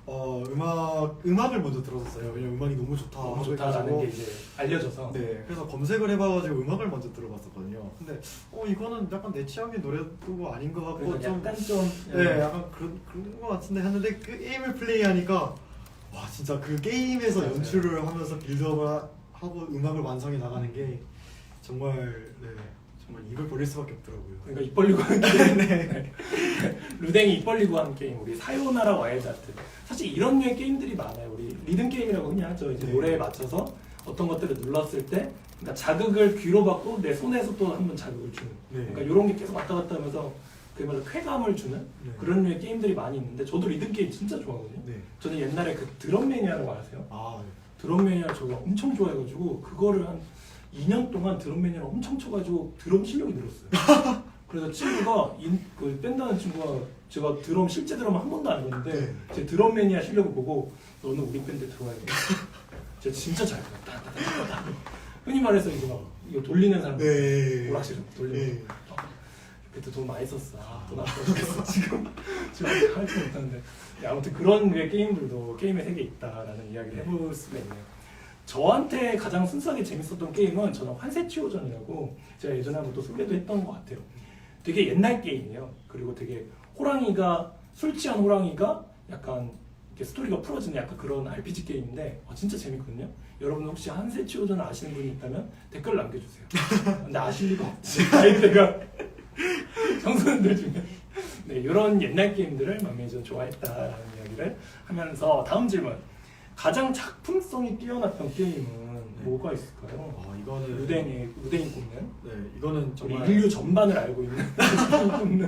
음악을 먼저 들었었어요. 왜냐면 음악이 너무 좋다. 너무 좋다라는 게 이제 알려져서. 네, 그래서 검색을 해봐가지고 음악을 먼저 들어봤었거든요. 근데 이거는 약간 내 취향의 노래도 아닌 것 같고 그래서 좀 약간 좀 네, 약간 그런 것 같은데 했는데 그 게임을 플레이하니까 와 진짜 그 게임에서 맞아요. 연출을 하면서 빌드업을 하고 음악을 완성해 나가는 게 정말 네, 정말 입을 벌릴 수밖에 없더라고요. 그러니까 입 벌리고 하는 게임. 네. 루댕이 입 벌리고 하는 게임. 우리 사요나라 와일드 아트. 사실 이런 류의 게임들이 많아요. 우리 리듬 게임이라고 흔히 하죠. 이제 네. 노래에 맞춰서 어떤 것들을 눌렀을 때 그러니까 자극을 귀로 받고 내 손에서 또 한 번 자극을 주는. 네. 그러니까 이런 게 계속 왔다 갔다 하면서 그야말로 쾌감을 주는 네. 그런 류의 게임들이 많이 있는데 저도 리듬 게임 진짜 좋아하거든요. 네. 저는 옛날에 그 드럼 매니아라고 아세요? 아, 네. 드럼 매니아 저거 엄청 좋아해가지고 그거를 한 2년 동안 드럼 매니아를 엄청 쳐가지고 드럼 실력이 늘었어요. 그래서 친구가 그 밴드하는 친구가 제가 실제 드럼 한 번도 안 해봤는데 네. 제 드럼 매니아 실력을 보고 너는 우리 밴드 들어와야겠다. 제가 진짜 잘 해요. 따따따따따. 흔히 말해서 이거 돌리는 사람 네. 오락실 돌리는 네. 그때 돈 많이 썼어. 돈 아까워 죽겠어. 지금 할줄 못하는데. 아무튼 그런 류의 게임들도 게임의 세계에 있다라는 이야기를 해볼 수가 있네요. 저한테 가장 순수하게 재밌었던 게임은 저는 환세치호전이라고 제가 예전에 한번 또 소개도 했던 것 같아요. 되게 옛날 게임이에요. 그리고 되게 술 취한 호랑이가 약간 이렇게 스토리가 풀어지는 약간 그런 RPG 게임인데 진짜 재밌거든요. 여러분 혹시 환세치호전 아시는 분이 있다면 댓글 남겨주세요. 근데 아실 리가 없지. 나이대가 청소년들 중에. 네, 이런 옛날 게임들을 만면이 좋아했다라는 이야기를 하면서 다음 질문. 가장 작품성이 뛰어났던 게임은 뭐가 있을까요? 이거는 루댕이 꼽는. 네, 이거는 우리 정말 인류 전반을 알고 있는 꼽는.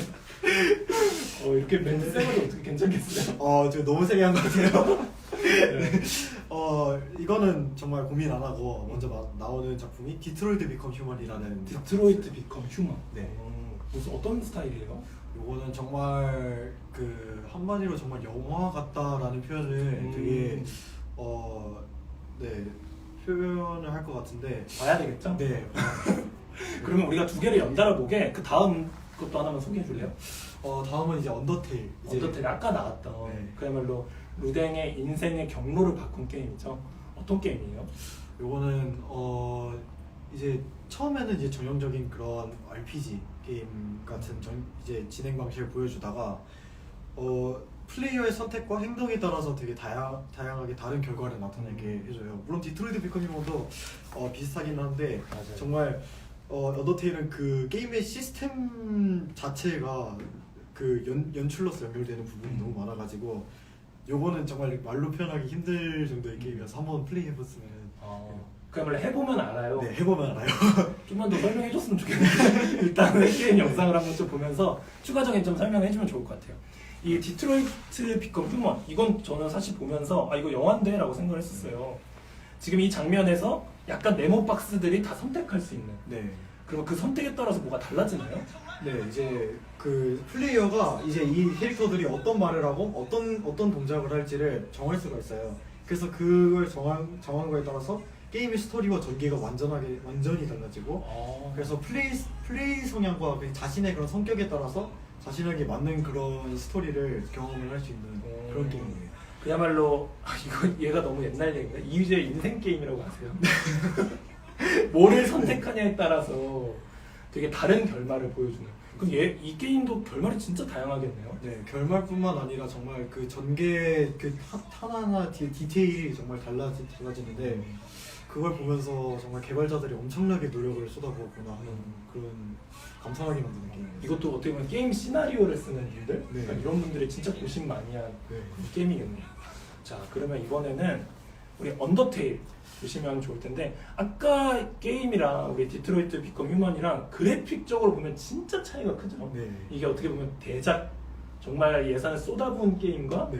이렇게 멘트 세가지고 어떻게 괜찮겠어요? 제가 너무 세게 한 것 같아요. 네. 이거는 정말 고민 안 하고 먼저 나오는 작품이 디트로이트 비컴 휴먼이라는 디트로이트 비컴 휴먼. 네. 무슨 어떤 스타일이에요? 요거는 정말 그 한마디로 정말 영화 같다라는 표현을 되게 네 표현을 할 것 같은데 봐야 되겠죠? 네. 그러면 우리가 두 개를 연달아 보게 그 다음 것도 하나만 소개해 줄래요? 다음은 이제 언더테일. 언더테일 아까 나왔던 네. 그야말로 루댕의 인생의 경로를 바꾼 게임이죠. 어떤 게임이에요? 요거는 이제 처음에는 이제 전형적인 그런 RPG 게임 같은 이제 진행 방식을 보여주다가 플레이어의 선택과 행동에 따라서 되게 다양하게 다른 결과를 나타내게 해줘요. 물론 디트로이트 비컴 휴먼도 비슷하긴 한데 맞아요. 정말 언더테일은 그 게임의 시스템 자체가 그 연출로서 연결되는 부분이 너무 많아가지고 요거는 정말 말로 표현하기 힘들 정도의 게임이라서 한번 플레이해봤으면 그야말로 해보면 알아요. 네, 해보면 알아요. 좀만 더 설명해줬으면 좋겠는데 일단은 게임 영상을 한번 좀 보면서 추가적인 점 설명해주면 좋을 것 같아요. 이 디트로이트 비컴 휴먼 이건 저는 사실 보면서 이거 영화인데 라고 생각을 했었어요. 지금 이 장면에서 약간 네모 박스들이 다 선택할 수 있는. 네. 그럼 그 선택에 따라서 뭐가 달라지나요? 네, 이제 그 플레이어가 이제 이 캐릭터들이 어떤 말을 하고 어떤 동작을 할지를 정할 수가 있어요. 그래서 그걸 정한 거에 따라서 게임의 스토리와 전개가 완전히 달라지고 그래서 플레이 성향과 자신의 그런 성격에 따라서 자신에게 맞는 그런 스토리를 경험을 할 수 있는 그런 게임이에요. 그야말로 이거 얘가 너무 옛날 얘기인가? 이휘재 인생 게임이라고 아세요? 뭐를 선택하냐에 따라서 되게 다른 결말을 보여주는. 그럼 이 게임도 결말이 진짜 다양하겠네요. 네, 결말뿐만 아니라 정말 그 전개 그 하나하나 디테일이 정말 달라지는데 그걸 보면서 정말 개발자들이 엄청나게 노력을 쏟아부었구나 하는 그런 감탄하게 만드는 게임이에요. 이것도 어떻게 보면 게임 시나리오를 쓰는 분들, 네. 그러니까 이런 분들이 진짜 고심 많이 한 네. 게임이겠네요. 자, 그러면 이번에는 우리 언더테일 보시면 좋을 텐데 아까 게임이랑 우리 디트로이트 비컴 휴먼이랑 그래픽적으로 보면 진짜 차이가 크죠. 네. 이게 어떻게 보면 대작 정말 예산을 쏟아부은 게임과 네.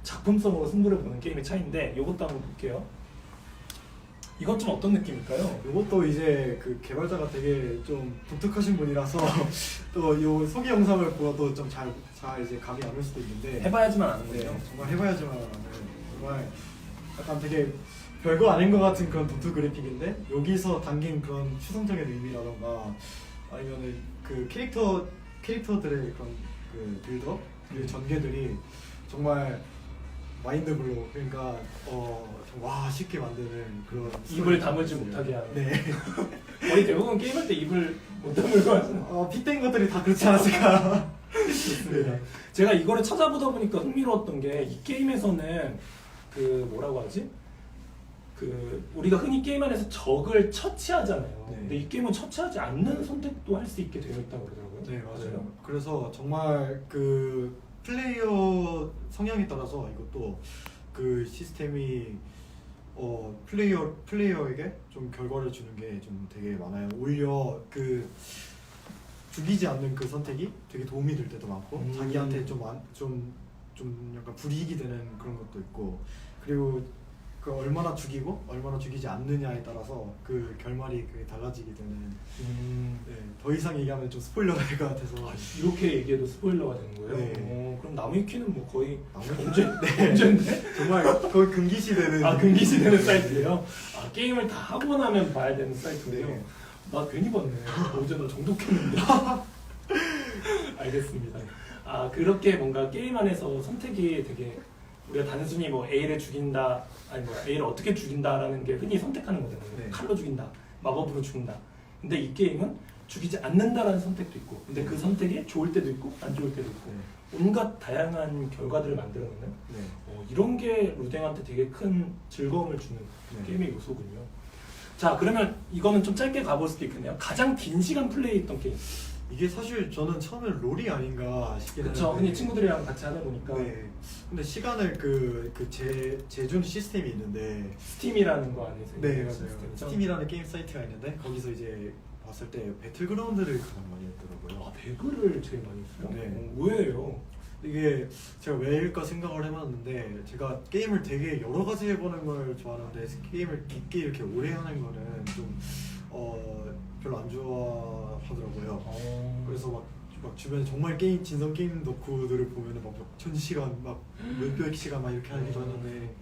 작품성으로 승부를 보는 게임의 차이인데 이것도 한번 볼게요. 이건 좀 어떤 느낌일까요? 이것도 이제 그 개발자가 되게 좀 독특하신 분이라서 또 이 소개 영상을 보아도 좀 잘 이제 감이 안 올 수도 있는데 해봐야지만 아는 네, 거죠. 정말 해봐야지만 아는 정말 약간 되게 별거 아닌 것 같은 그런 도트 그래픽인데 여기서 담긴 그런 추상적인 의미라던가 아니면은 그 캐릭터들의 그런 그 빌더 그리고 전개들이 정말 마인드블로 그러니까 와 쉽게 만드는 그런 입을 다물지 스토리였어요. 못하게 하는. 네. 거의 대부분 게임할 때 입을 못 다물고 하잖아요. 핏된 것들이 다 그렇지 않았을까. 좋습니다. 제가 이거를 찾아보다 보니까 흥미로웠던 게 이 게임에서는 그 뭐라고 하지? 그 우리가 흔히 게임 안에서 적을 처치하잖아요. 네. 근데 이 게임은 처치하지 않는 선택도 할 수 있게 되어 있다고 그러더라고요. 네 맞아요. 그래서 정말 그 플레이어 성향에 따라서 이것도 그 시스템이 플레이어에게 좀 결과를 주는 게 좀 되게 많아요. 오히려 그 죽이지 않는 그 선택이 되게 도움이 될 때도 많고 자기한테 좀 약간 불이익이 되는 그런 것도 있고 그리고 그 얼마나 죽이고 얼마나 죽이지 않느냐에 따라서 그 결말이 그게 달라지게 되는 네, 더 이상 얘기하면 좀 스포일러가 될 것 같아서 이렇게 얘기해도 스포일러가 되는 거예요? 네. 그럼 나무위키는 뭐 거의 나무위키? 언제 네. 언제인데? 정말 거의 금기시되는 아 금기시되는 사이트예요? 아 게임을 다 하고 나면 봐야 되는 사이트군요. 네. 나 괜히 봤네. 어제 나 정독했는데. 알겠습니다. 아 그렇게 뭔가 게임 안에서 선택이 되게 우리가 단순히 뭐 A를 죽인다 아니 뭐 A를 어떻게 죽인다라는 게 흔히 선택하는 거잖아요. 네. 칼로 죽인다, 마법으로 죽인다. 근데 이 게임은 죽이지 않는다라는 선택도 있고, 근데 그 선택이 좋을 때도 있고 안 좋을 때도 있고 온갖 다양한 결과들을 만들어내는 네. 이런 게 루댕한테 되게 큰 즐거움을 주는 네. 게임의 요소군요. 자 그러면 이거는 좀 짧게 가볼 수도 있겠네요. 가장 긴 시간 플레이했던 게임. 이게 사실 저는 처음에 롤이 아닌가 싶긴 그렇죠. 했는데 흔히 친구들이랑 같이 하다 보니까 네. 근데 시간을 재준 시스템이 있는데 스팀이라는 거 아니세요? 네 맞아요. 시스템이죠? 스팀이라는 게임 사이트가 있는데 거기서 이제 봤을 때 배틀그라운드를 가장 많이 했더라고요. 아 배그를 제일 많이 했어요? 네. 왜예요? 이게 제가 왜일까 생각을 해봤는데 제가 게임을 되게 여러 가지 해보는 걸 좋아하는데 게임을 깊게 이렇게 오래 하는 거는 좀 별로 안 좋아하더라고요. 그래서 막 주변에 정말 진성 게임 덕후들을 보면은 막 1000시간 막 몇백 시간 막 이렇게 하기도 하는데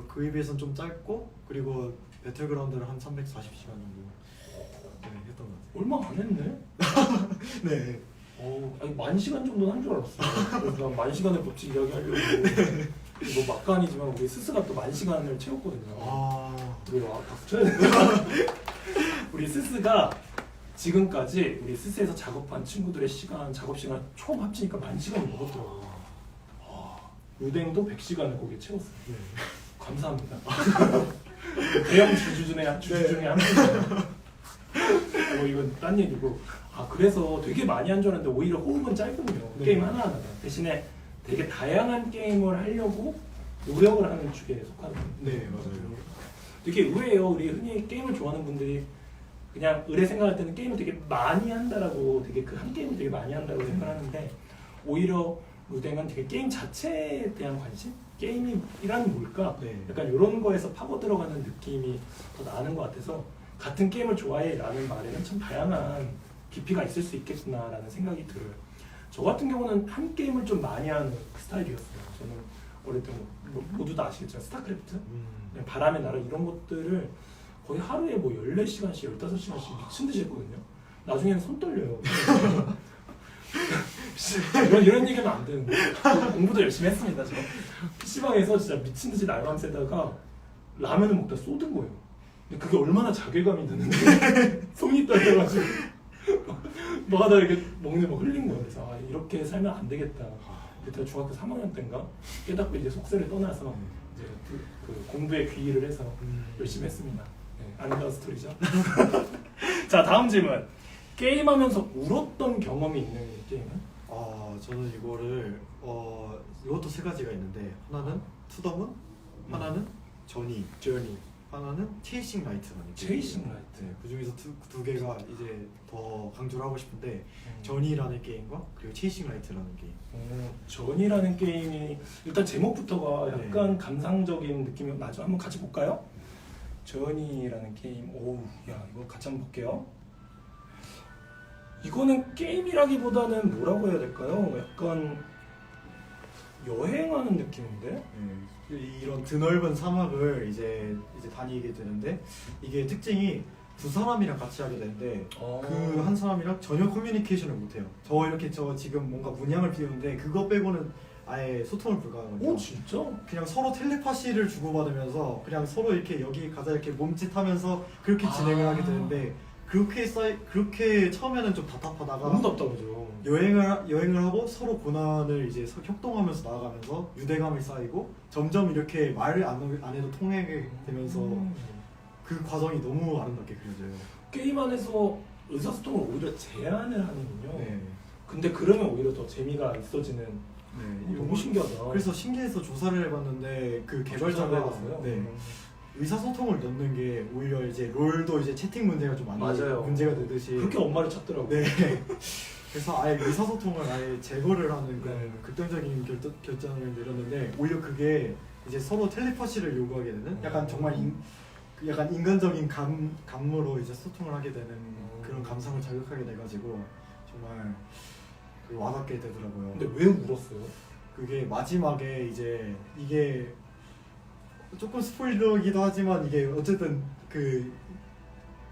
그에 비해서는 좀 짧고 그리고 배틀그라운드를 한 340시간 정도 네, 했던 것 같아요. 얼마 안 했네? 네. 아니, 10,000시간 정도는 한 줄 알았어요. 그래서 난 10,000시간의 법칙 이야기하려고 뭐 막간이지만 우리 스스가 또 10,000시간을 채웠거든요. 우리 박수 쳐야 돼. 우리 스스가 지금까지 우리 스스에서 작업한 친구들의 작업 시간 총 합치니까 10,000시간을 먹었더라고요. 루댕도 100시간을 거기에 채웠어요. 네. 감사합니다. 대형 주주 중에 한 분이에요. 이건 딴 얘기고. 그래서 되게 많이 한 줄 알았는데 오히려 호흡은 짧군요. 네. 게임 하나하나가. 대신에 되게 다양한 게임을 하려고 노력을 하는 축에 속하는. 네, 맞아요. 되게 의외예요. 우리 흔히 게임을 좋아하는 분들이 그냥 의뢰 생각할 때는 게임을 되게 많이 한다라고 되게 그 한 게임을 되게 많이 한다고 생각하는데 오히려 루댕은 되게 게임 자체에 대한 관심? 게임이란 뭘까? 네. 약간 이런 거에서 파고 들어가는 느낌이 더 나는 것 같아서 같은 게임을 좋아해 라는 말에는 참 다양한 깊이가 있을 수 있겠구나라는 생각이 들어요. 저 같은 경우는 한 게임을 좀 많이 하는 스타일이었어요. 저는 어릴 때 모두 다 아시겠지만 스타크래프트? 바람의 나라 이런 것들을 거의 하루에 뭐 14시간씩, 15시간씩 미친 듯이 했거든요. 나중에는 손 떨려요. 이런 얘기는 안 되는데 공부도 열심히 했습니다. 저 PC방에서 진짜 미친 듯이 날밤 새다가 라면을 먹다 쏟은 거예요. 근데 그게 얼마나 자괴감이 드는데 손이 떨려가지고 뭐 하다 이렇게 먹는 거 흘린 거예요. 그래서 이렇게 살면 안 되겠다. 그때 중학교 3학년 때인가 깨닫고 이제 속세를 떠나서 이제 그 공부에 귀의를 해서 열심히 했습니다. 네, 아름다운 스토리죠. 자 다음 질문. 게임하면서 울었던 경험이 있는 게임은? 저는 이것도 세 가지가 있는데 하나는 투더문, 하나는 저니, 하나는 체이싱 라이트라는 게임. 체이싱 라이트. 네, 그 중에서 두 개가 이제 더 강조를 하고 싶은데 저니라는 게임과 그리고 체이싱 라이트라는 게임. 전이라는 게임이 일단 제목부터가 약간 네. 감상적인 느낌이 나죠. 한번 같이 볼까요? 전이라는 게임. 이거 같이 한번 볼게요. 이거는 게임이라기보다는 뭐라고 해야 될까요? 약간 여행하는 느낌인데? 이런 드넓은 사막을 이제 다니게 되는데 이게 특징이 두 사람이랑 같이 하게 되는데 어. 그 한 사람이랑 전혀 커뮤니케이션을 못해요. 저 지금 뭔가 문양을 띄우는데 그거 빼고는 아예 소통을 불가하거든요. 오 진짜? 그냥 서로 텔레파시를 주고받으면서 그냥 서로 이렇게 여기 가자 이렇게 몸짓하면서 그렇게 진행을 하게 되는데 그렇게 처음에는 좀 답답하다가 너무 답답하죠. 여행을 하고 서로 고난을 이제 협동하면서 나아가면서 유대감이 쌓이고 점점 이렇게 말을 안 해도 통하게 되면서 그 과정이 너무 아름답게 그려져요. 게임 안에서 의사소통을 오히려 제한을 하는군요. 네. 근데 그러면 오히려 더 재미가 있어지는. 네. 너무 신기하다. 그래서 신기해서 조사를 해봤는데 그 개발자가 해봤어요. 네. 의사소통을 넣는 게 오히려 이제 롤도 이제 채팅 문제가 좀 많이 맞아요. 문제가 되듯이 그렇게 엄마를 찾더라고요. 네. 그래서 아예 의사소통을 아예 제거를 하는 그런 네. 극단적인 결정을 내렸는데 오히려 그게 이제 서로 텔레파시를 요구하게 되는 약간 정말 약간 인간적인 감으로 이제 소통을 하게 되는 그런 감성을 자극하게 돼가지고 정말 그 와닿게 되더라고요. 근데 왜 울었어요? 그게 마지막에 이제 이게 조금 스포일러이기도 하지만 이게 어쨌든 그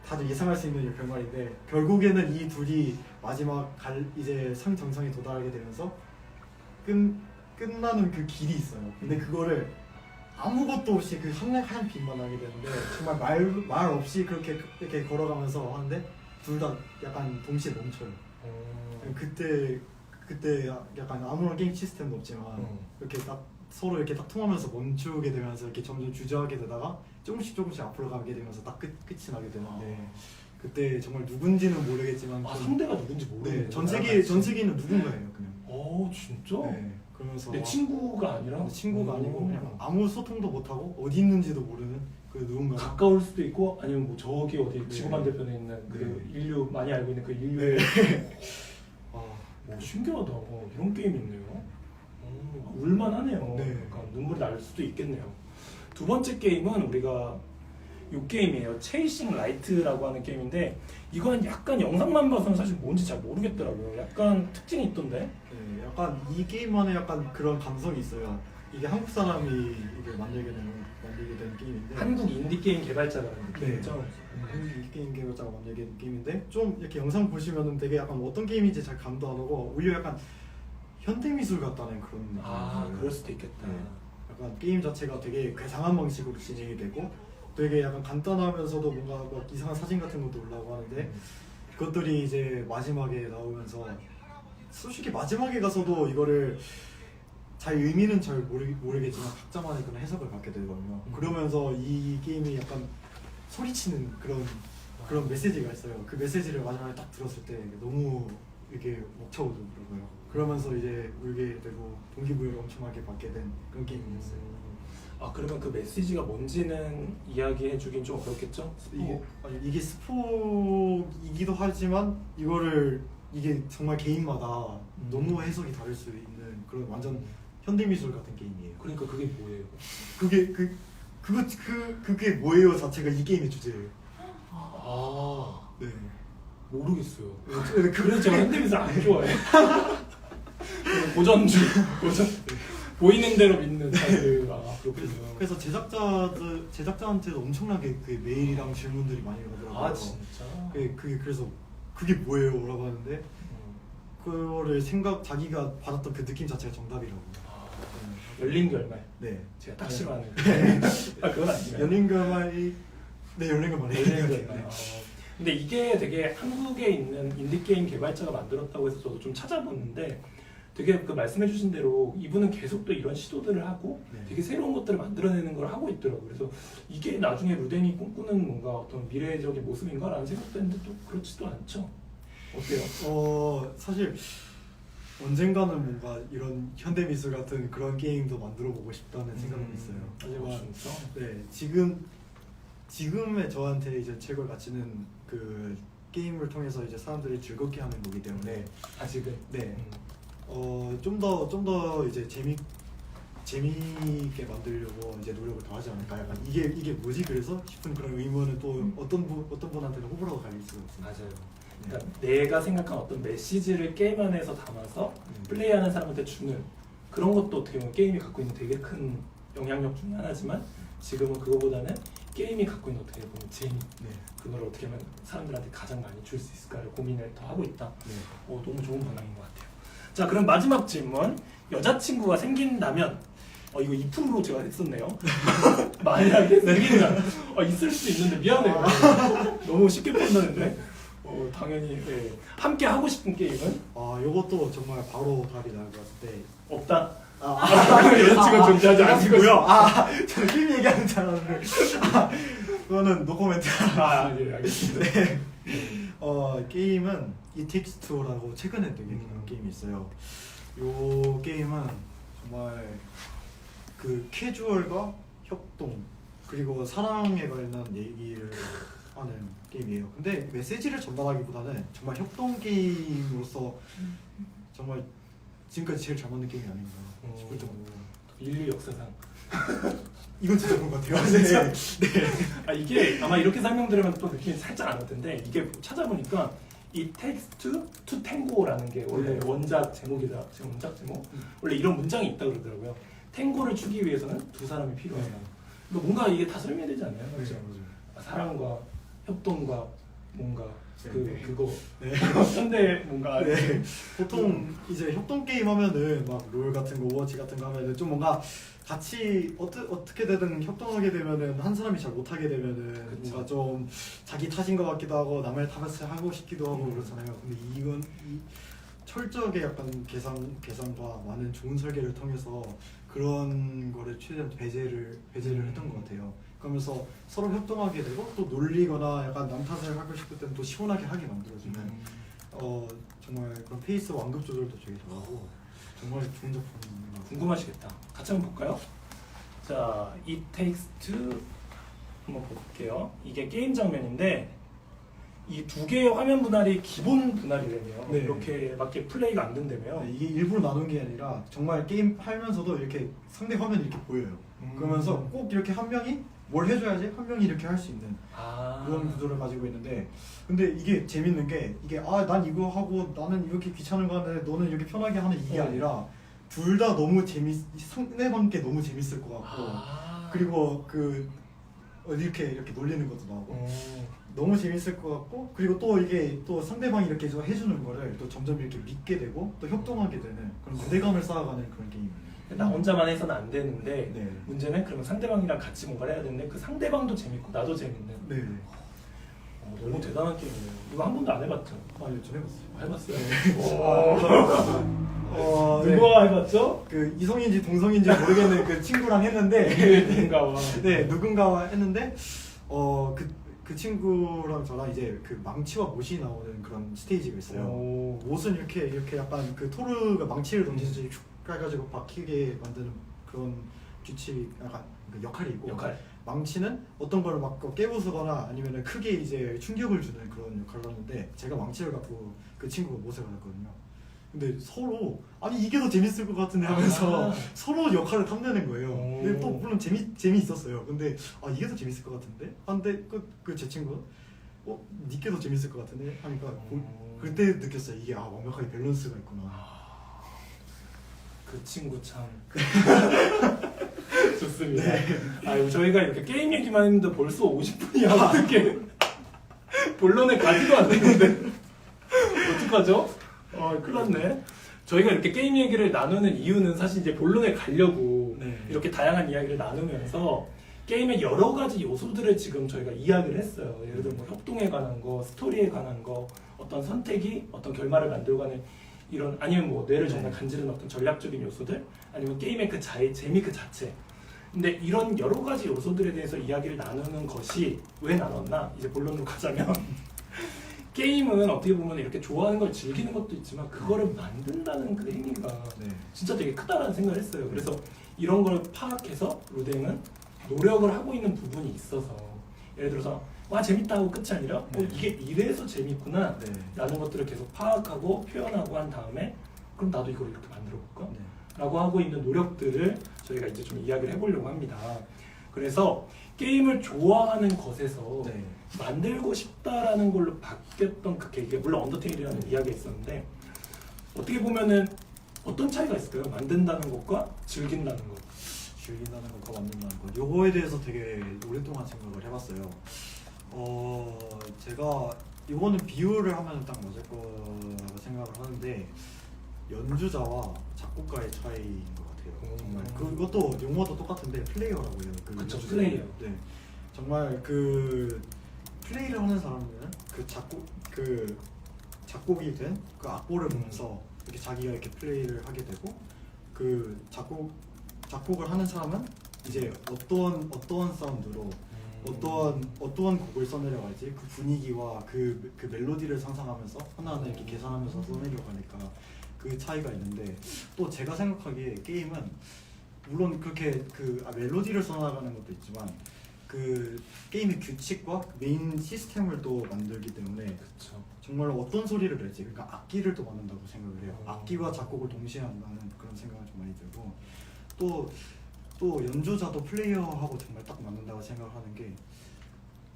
다들 예상할 수 있는 결말인데 결국에는 이 둘이 마지막 이제 상 정상에 도달하게 되면서 끝나는 그 길이 있어요. 근데 그거를 아무것도 없이 그 하얀 빛만 나게 되는데 정말 말 없이 그렇게 이렇게 걸어가면서 하는데 둘 다 약간 동시에 멈춰요. 그때 약간 아무런 게임 시스템도 없지만 이렇게 딱 서로 이렇게 딱 통하면서 멈추게 되면서 이렇게 점점 주저하게 되다가 조금씩 앞으로 가게 되면서 딱 끝이 나게 되는데 그때 정말 누군지는 모르겠지만 상대가 누군지 모르겠네. 네, 전 세계는 누군가예요 그냥. 진짜? 네, 그러면서 내 친구가 아니라? 친구가 아니고 그냥 아무 소통도 못하고 어디 있는지도 모르는 그 누군가. 가까울 수도 있고 아니면 뭐 저기 어디 네. 지구 반대편에 있는 그 네. 인류 많이 알고 있는 그 인류의 신기하다. 이런 게임이 있네요. 울만하네요. 네. 약간 눈물이 날 수도 있겠네요. 두 번째 게임은 우리가 이 게임이에요. 체이싱 라이트라고 하는 게임인데 이건 약간 영상만 봐서는 사실 뭔지 잘 모르겠더라고요. 약간 특징이 있던데. 네, 약간 이 게임만의 약간 그런 감성이 있어요. 이게 한국 사람이 이게 만들게 된 게임인데 한국 인디 게임 개발자라는 네. 게임이죠. 한국 인디 게임 개발자가 만들게 된 게임인데 좀 이렇게 영상 보시면은 되게 약간 어떤 게임인지 잘 감도 안 오고 오히려 약간 현대미술 같다는 그런 느낌이 그럴 수도 있겠다. 네. 약간 게임 자체가 되게 괴상한 방식으로 진행이 되고 되게 약간 간단하면서도 뭔가 막 이상한 사진 같은 것도 올라오고 하는데 그것들이 이제 마지막에 나오면서 솔직히 마지막에 가서도 이거를 잘 의미는 잘 모르겠지만 각자만의 그런 해석을 갖게 되거든요. 그러면서 이 게임이 약간 소리치는 그런 메시지가 있어요. 그 메시지를 마지막에 딱 들었을 때 너무 이렇게 먹혀오더라고요. 그러면서 이제 울게 되고 동기부여를 엄청나게 받게 된 그런 게임이었어요. 그러면 그 메시지가 뭔지는 이야기해주긴 좀 어렵겠죠? 이게 스포이기도 하지만 이게 정말 개인마다 너무 해석이 다를 수 있는 그런 완전 현대미술 같은 게임이에요. 그러니까 그게 뭐예요? 그게 뭐예요 자체가 이 게임의 주제예요. 네. 모르겠어요. 그래서 제가 현대미술 안 좋아해. 고전 보이는 대로 믿는 사실. 그렇군요. 그래서 제작자한테도 엄청나게 그 메일이랑 질문들이 많이 오더라고요. 진짜? 그래서 그게 뭐예요?라고 하는데 그거를 자기가 받았던 그 느낌 자체가 정답이라고. 열린 결말. 네. 제가 딱 싫어하는. 그건 아니에요. 열린 결말이 열린 결말. 근데 이게 되게 한국에 있는 인디게임 개발자가 만들었다고 해서 저도 좀 찾아봤는데 되게 그 말씀해주신 대로 이분은 계속 또 이런 시도들을 하고 되게 새로운 것들을 만들어내는 걸 하고 있더라고요. 그래서 이게 나중에 루덴이 꿈꾸는 뭔가 어떤 미래적인 모습인가 라는 생각도 했는데 또 그렇지도 않죠. 어때요? 사실 언젠가는 뭔가 이런 현대미술 같은 그런 게임도 만들어보고 싶다는 생각은 있어요. 하지만 진짜? 지금의 저한테 이제 최고의 가치는 그 게임을 통해서 이제 사람들이 즐겁게 하는 거기 때문에 아직은 좀 더 이제 재미있게 만들려고 이제 노력을 더 하지 않을까. 약간 이게 뭐지 그래서 싶은 그런 의문은 또 어떤 분한테는 호불호가 갈릴 수가 있어요. 맞아요. 그러니까 내가 생각한 어떤 메시지를 게임 안에서 담아서 플레이하는 사람한테 주는 그런 것도 어떻게 보면 게임이 갖고 있는 되게 큰 영향력 중에 하나지만 지금은 그거보다는 게임이 갖고 있는 어떻게 보면 재미, 네. 그걸 어떻게 하면 사람들한테 가장 많이 줄 수 있을까를 고민을 더 하고 있다. 네. 너무 좋은 방향인 것 같아요. 자, 그럼 마지막 질문. 여자친구가 생긴다면 이거 2%로 제가 했었네요. 만약에 생긴다면 있을 수 있는데 미안해요. 너무 쉽게 판단했네. 당연히 함께 하고 싶은 게임은 요것도 정말 바로 답이 나올 것 같은데 없다. 여자친구 존재하지 않고요. 저는 게임 얘기하는 줄 알았는데 그거는 노코멘트. 예, 알겠습니다. 네. 게임은 It Takes Two라고 최근에 되게 게임이 있어요. 요 게임은 정말 그 캐주얼과 협동 그리고 사랑에 관련한 얘기를 하는 게임이에요. 근데 메시지를 전달하기보다는 정말 협동 게임으로서 정말 지금까지 제일 잘 만든 게임이 아닌가 싶을 정도. 인류 역사상 이건 진짜 그런 것 같아요. 진짜. 네. 이게 아마 이렇게 설명드리면 또 느낌이 살짝 안 올 텐데 이게 찾아보니까 It takes two to tango라는 게 원래 원작 제목이다. 지금 원작 제목 원래 이런 문장이 있다 그러더라고요. 탱고를 추기 위해서는 두 사람이 필요하다. 그러니까 뭔가 이게 다 설명이 되지 않나요? 그렇죠? 사랑과 협동과 뭔가 그거 현대 뭔가 네. 보통 이제 협동 게임 하면은 막 롤 같은 거 오버워치 같은 거 하면은 좀 뭔가 같이 어떻게 되든 협동하게 되면은 한 사람이 잘 못하게 되면은 그쵸. 뭔가 좀 자기 탓인 것 같기도 하고 남의 탓을 하고 싶기도 하고 그렇잖아요. 근데 이건 철저하게 약간 계산과 많은 좋은 설계를 통해서 그런 거를 최대한 배제를 했던 것 같아요. 그러면서 서로 협동하게 되고 또 놀리거나 약간 남 탓을 하고 싶을 때는 또 시원하게 하게 만들어주는 정말 그런 페이스 완급 조절도 되게 잘하고 정말 좋은 작품인 것 같아요. 궁금하시겠다. 같이 한번 볼까요? 자, It Takes Two 한번 볼게요. 이게 게임 장면인데 이 두 개의 화면 분할이 기본 분할이라며 네. 이렇게밖에 플레이가 안 된다며. 네, 이게 일부러 나눈 게 아니라 정말 게임 하면서도 이렇게 상대 화면이 이렇게 보여요. 그러면서 꼭 이렇게 한 명이 뭘 해줘야지 한 명이 이렇게 할 수 있는 그런 구조를 가지고 있는데 근데 이게 재밌는 게 이게 난 이거 하고 나는 이렇게 귀찮은 거 하는데 너는 이렇게 편하게 하는 이게 아니라 둘 다 너무 상대방께 너무 재밌을 것 같고 그리고 이렇게 놀리는 것도 나오고 너무 재밌을 것 같고 그리고 또 이게 또 상대방이 이렇게 해주는 거를 또 점점 이렇게 믿게 되고 또 협동하게 되는 그런 유대감을 쌓아가는 그런 게임이에요. 나 혼자만 해서는 안 되는데 네. 문제는 그러면 상대방이랑 같이 뭔가를 해야 되는데 그 상대방도 재밌고 나도 재밌는. 네. 너무 대단한 게임이에요. 이거 한 번도 안 해봤죠? 아니요, 전 해봤어요. 해봤어요? 네. 누가 해봤죠? 그 이성인지 동성인지 모르겠는 그 친구랑 했는데 누군가와 누군가와 했는데 그 친구랑 저랑 이제 그 망치와 못이 나오는 그런 스테이지가 있어요. 못은 이렇게 약간 그 토르가 망치를 던지듯이 슉 해가지고 박히게 만드는 그런 규칙 약간 그 역할이 있고 망치는 어떤 걸 막 깨부수거나 아니면 크게 이제 충격을 주는 그런 역할을 하는데 제가 망치를 갖고 그 친구가 못을 받았거든요. 근데 서로 아니 이게 더 재밌을 것 같은데 하면서 서로 역할을 탐내는 거예요. 근데 또 물론 재미있었어요. 근데 이게 더 재밌을 것 같은데? 근데 제 친구는 니께 더 재밌을 것 같은데? 하니까 그때 느꼈어요. 이게 완벽하게 밸런스가 있구나. 그 친구 참 좋습니다. 저희가 이렇게 게임 얘기만 했는데 벌써 50분이야. 어떻게 본론에 가지도 않는데 어떡하죠? 큰일 났네. 저희가 이렇게 게임 얘기를 나누는 이유는 사실 이제 본론에 가려고 이렇게 다양한 이야기를 나누면서 게임의 여러 가지 요소들을 지금 저희가 이야기를 했어요. 예를 들어 뭐 협동에 관한 거, 스토리에 관한 거, 어떤 선택이 어떤 결말을 만들고 가는 이런 아니면 뭐 뇌를 정말 간지르는 어떤 전략적인 요소들 아니면 게임의 그 재미 그 자체. 근데 이런 여러 가지 요소들에 대해서 이야기를 나누는 것이 왜 나눴나? 이제 본론으로 가자면 게임은 어떻게 보면 이렇게 좋아하는 걸 즐기는 것도 있지만 그거를 만든다는 그 행위가 진짜 되게 크다라는 생각을 했어요. 그래서 이런 걸 파악해서 루댕은 노력을 하고 있는 부분이 있어서 예를 들어서 와 재밌다 하고 끝이 아니라 이게 이래서 재밌구나 라는 것들을 계속 파악하고 표현하고 한 다음에 그럼 나도 이걸 이렇게 만들어 볼까? 라고 하고 있는 노력들을 저희가 이제 좀 이야기를 해보려고 합니다. 그래서 게임을 좋아하는 것에서 만들고 싶다라는 걸로 바뀌었던 그 계기가 물론 언더테일이라는 이야기가 있었는데 어떻게 보면은 어떤 차이가 있을까요? 만든다는 것과 즐긴다는 것. 즐긴다는 거, 그거 만든다는 거, 요거에 대해서 되게 오랫동안 생각을 해봤어요. 제가 이거는 비유를 하면 딱 맞을 거라고 생각을 하는데 연주자와 작곡가의 차이인 것 같아요. 정말 그것도 용어도 똑같은데 플레이어라고 해요. 그 그쵸, 연주자. 플레이어. 네, 정말 그 플레이를 하는 사람은 그 작곡이 된 그 악보를 보면서 이렇게 자기가 이렇게 플레이를 하게 되고, 그 작곡을 하는 사람은 이제 어떠한 사운드로 어떠한 곡을 써내려갈지 그 분위기와 그 멜로디를 상상하면서 하나하나 이렇게 계산하면서 써내려가니까 그 차이가 있는데, 또 제가 생각하기에 게임은 물론 그렇게 멜로디를 써나가는 것도 있지만 그 게임의 규칙과 메인 시스템을 또 만들기 때문에 그렇죠. 정말 어떤 소리를 낼지, 그러니까 악기를 또 만든다고 생각을 해요. 악기와 작곡을 동시에 한다는 그런 생각을 좀 많이 들고, 또 연주자도 플레이어하고 정말 딱 맞는다고 생각하는 게,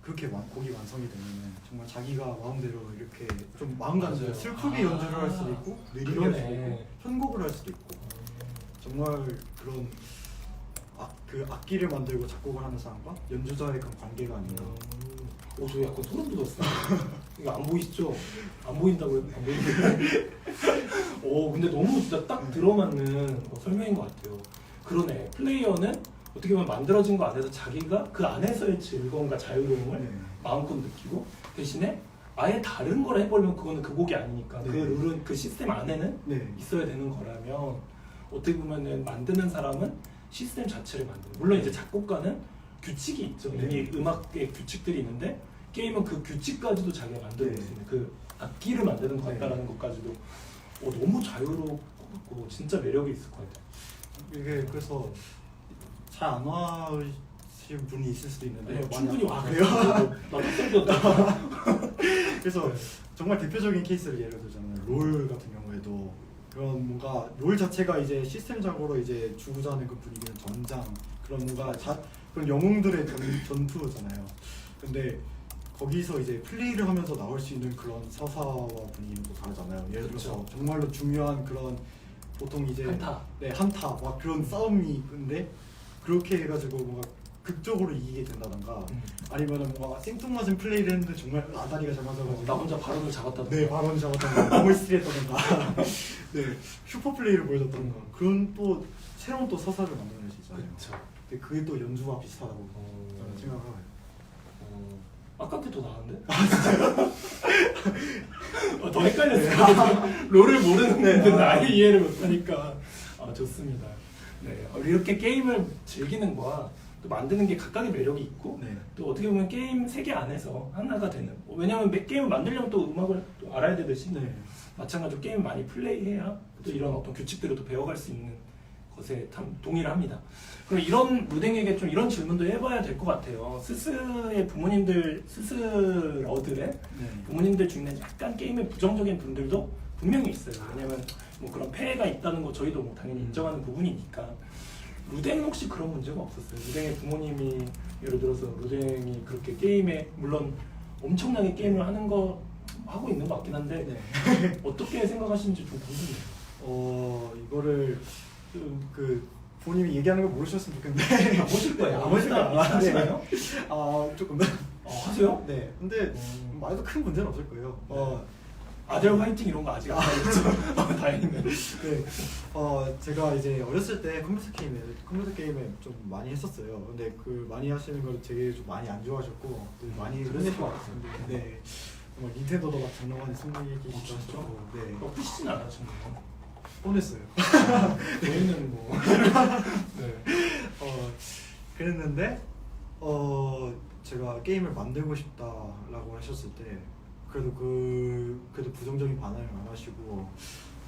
그렇게 곡이 완성이 되면은 정말 자기가 마음대로 이렇게 좀 마음 가는 대로 슬프게 연주를 할 수도 있고 느리게 할 수도 있고 편곡을 할 수도 있고, 정말 그런 그 악기를 만들고 작곡을 하는 사람과 연주자의 그런 관계가 아닌가. 저 약간 소름 돋았어요. 이거 안 보이시죠? 안 보인다고요? 안 보이는데. 근데 너무 진짜 딱 들어맞는 설명인 것 같아요. 그러네. 플레이어는 어떻게 보면 만들어진 거 안에서 자기가 그 안에서의 즐거움과 자유로움을 마음껏 느끼고, 대신에 아예 다른 걸 해버리면 그거는 그 곡이 아니니까 그 룰은 그 시스템 안에는 있어야 되는 거라면, 어떻게 보면은 만드는 사람은 시스템 자체를 만드는, 물론 이제 작곡가는 규칙이 있죠. 이미 음악의 규칙들이 있는데 게임은 그 규칙까지도 자기가 만들고 있는 그 악기를 만드는 것 같다라는 것까지도 너무 자유롭고 진짜 매력이 있을 것 같아요. 이게 그래서 잘 안 와신 분이 있을 수도 있는데 충분히 그래요? 나도 그래서 정말 대표적인 케이스를 예를 들자면 롤 같은 경우에도 그런 뭔가 롤 자체가 이제 시스템적으로 이제 주고자 하는 그 분위기는 전장, 그런 뭔가 그런 영웅들의 전투잖아요. 근데 거기서 이제 플레이를 하면서 나올 수 있는 그런 서사와 분위기는 또 다르잖아요. 예를 들어서 정말로 중요한 그런 보통 이제 한타 막 그런 싸움이 있는데 그렇게 해가지고 뭔가 극적으로 이기게 된다던가, 아니면은 뭔가 생뚱맞은 플레이를 했는데 정말 아다리가 잘 맞아가지고 나 혼자 발언을 잡았다던가. 네, 발언을 잡았다던가 공을 스틸했다던가 네, 슈퍼 플레이를 보여줬다던가 그런 또 새로운 또 서사를 만들어낼 수 있잖아요. 그쵸. 근데 그게 또 연주와 비슷하다고 저는 생각해요. 아까 게 더 나은데? 더 헷갈렸어요. 롤을 모르는 분들은 아예 이해를 못하니까. 좋습니다. 네, 이렇게 게임을 즐기는 거와 또 만드는 게 각각의 매력이 있고, 또 어떻게 보면 게임 세계 안에서 하나가 되는, 왜냐면 게임을 만들려면 또 음악을 또 알아야 되듯이 마찬가지로 게임을 많이 플레이해야 또 이런 어떤 규칙들을 또 배워갈 수 있는 것에 참 동의를 합니다. 그럼 이런 루댕에게 좀 이런 질문도 해봐야 될 것 같아요. 스스의 부모님들, 스스러들의 부모님들 중에 약간 게임에 부정적인 분들도 분명히 있어요. 왜냐면 뭐 그런 폐해가 있다는 거 저희도 뭐 당연히 인정하는 부분이니까. 루댕은 혹시 그런 문제가 없었어요? 루댕의 부모님이 예를 들어서 루댕이 그렇게 게임에, 물론 엄청나게 게임을 하고 있는 것 같긴 한데 어떻게 생각하시는지 좀 궁금해요. 이거를 그 부모님이 얘기하는 걸 모르셨으면 좋겠는데 안 보실 거예요. 하시나요? 조금 하세요? 네, 근데 말도 큰 문제는 없을 거예요. 아들 화이팅 이런 거 아직 안 하겠죠? 다행이네. 네, 제가 이제 어렸을 때 컴퓨터 게임을 좀 많이 했었어요. 근데 그 많이 하시는 걸 되게 좀 많이 안 좋아하셨고 많이 그랬을 것 같아요. 네, 정말 닌텐도도 막 장난감에 숨기기시도 하셨고, 네, 푸시진 않았잖아요. 뻔했어요. 저희는 뭐 그랬는데 제가 게임을 만들고 싶다라고 하셨을 때 그래도 부정적인 반응을 안 하시고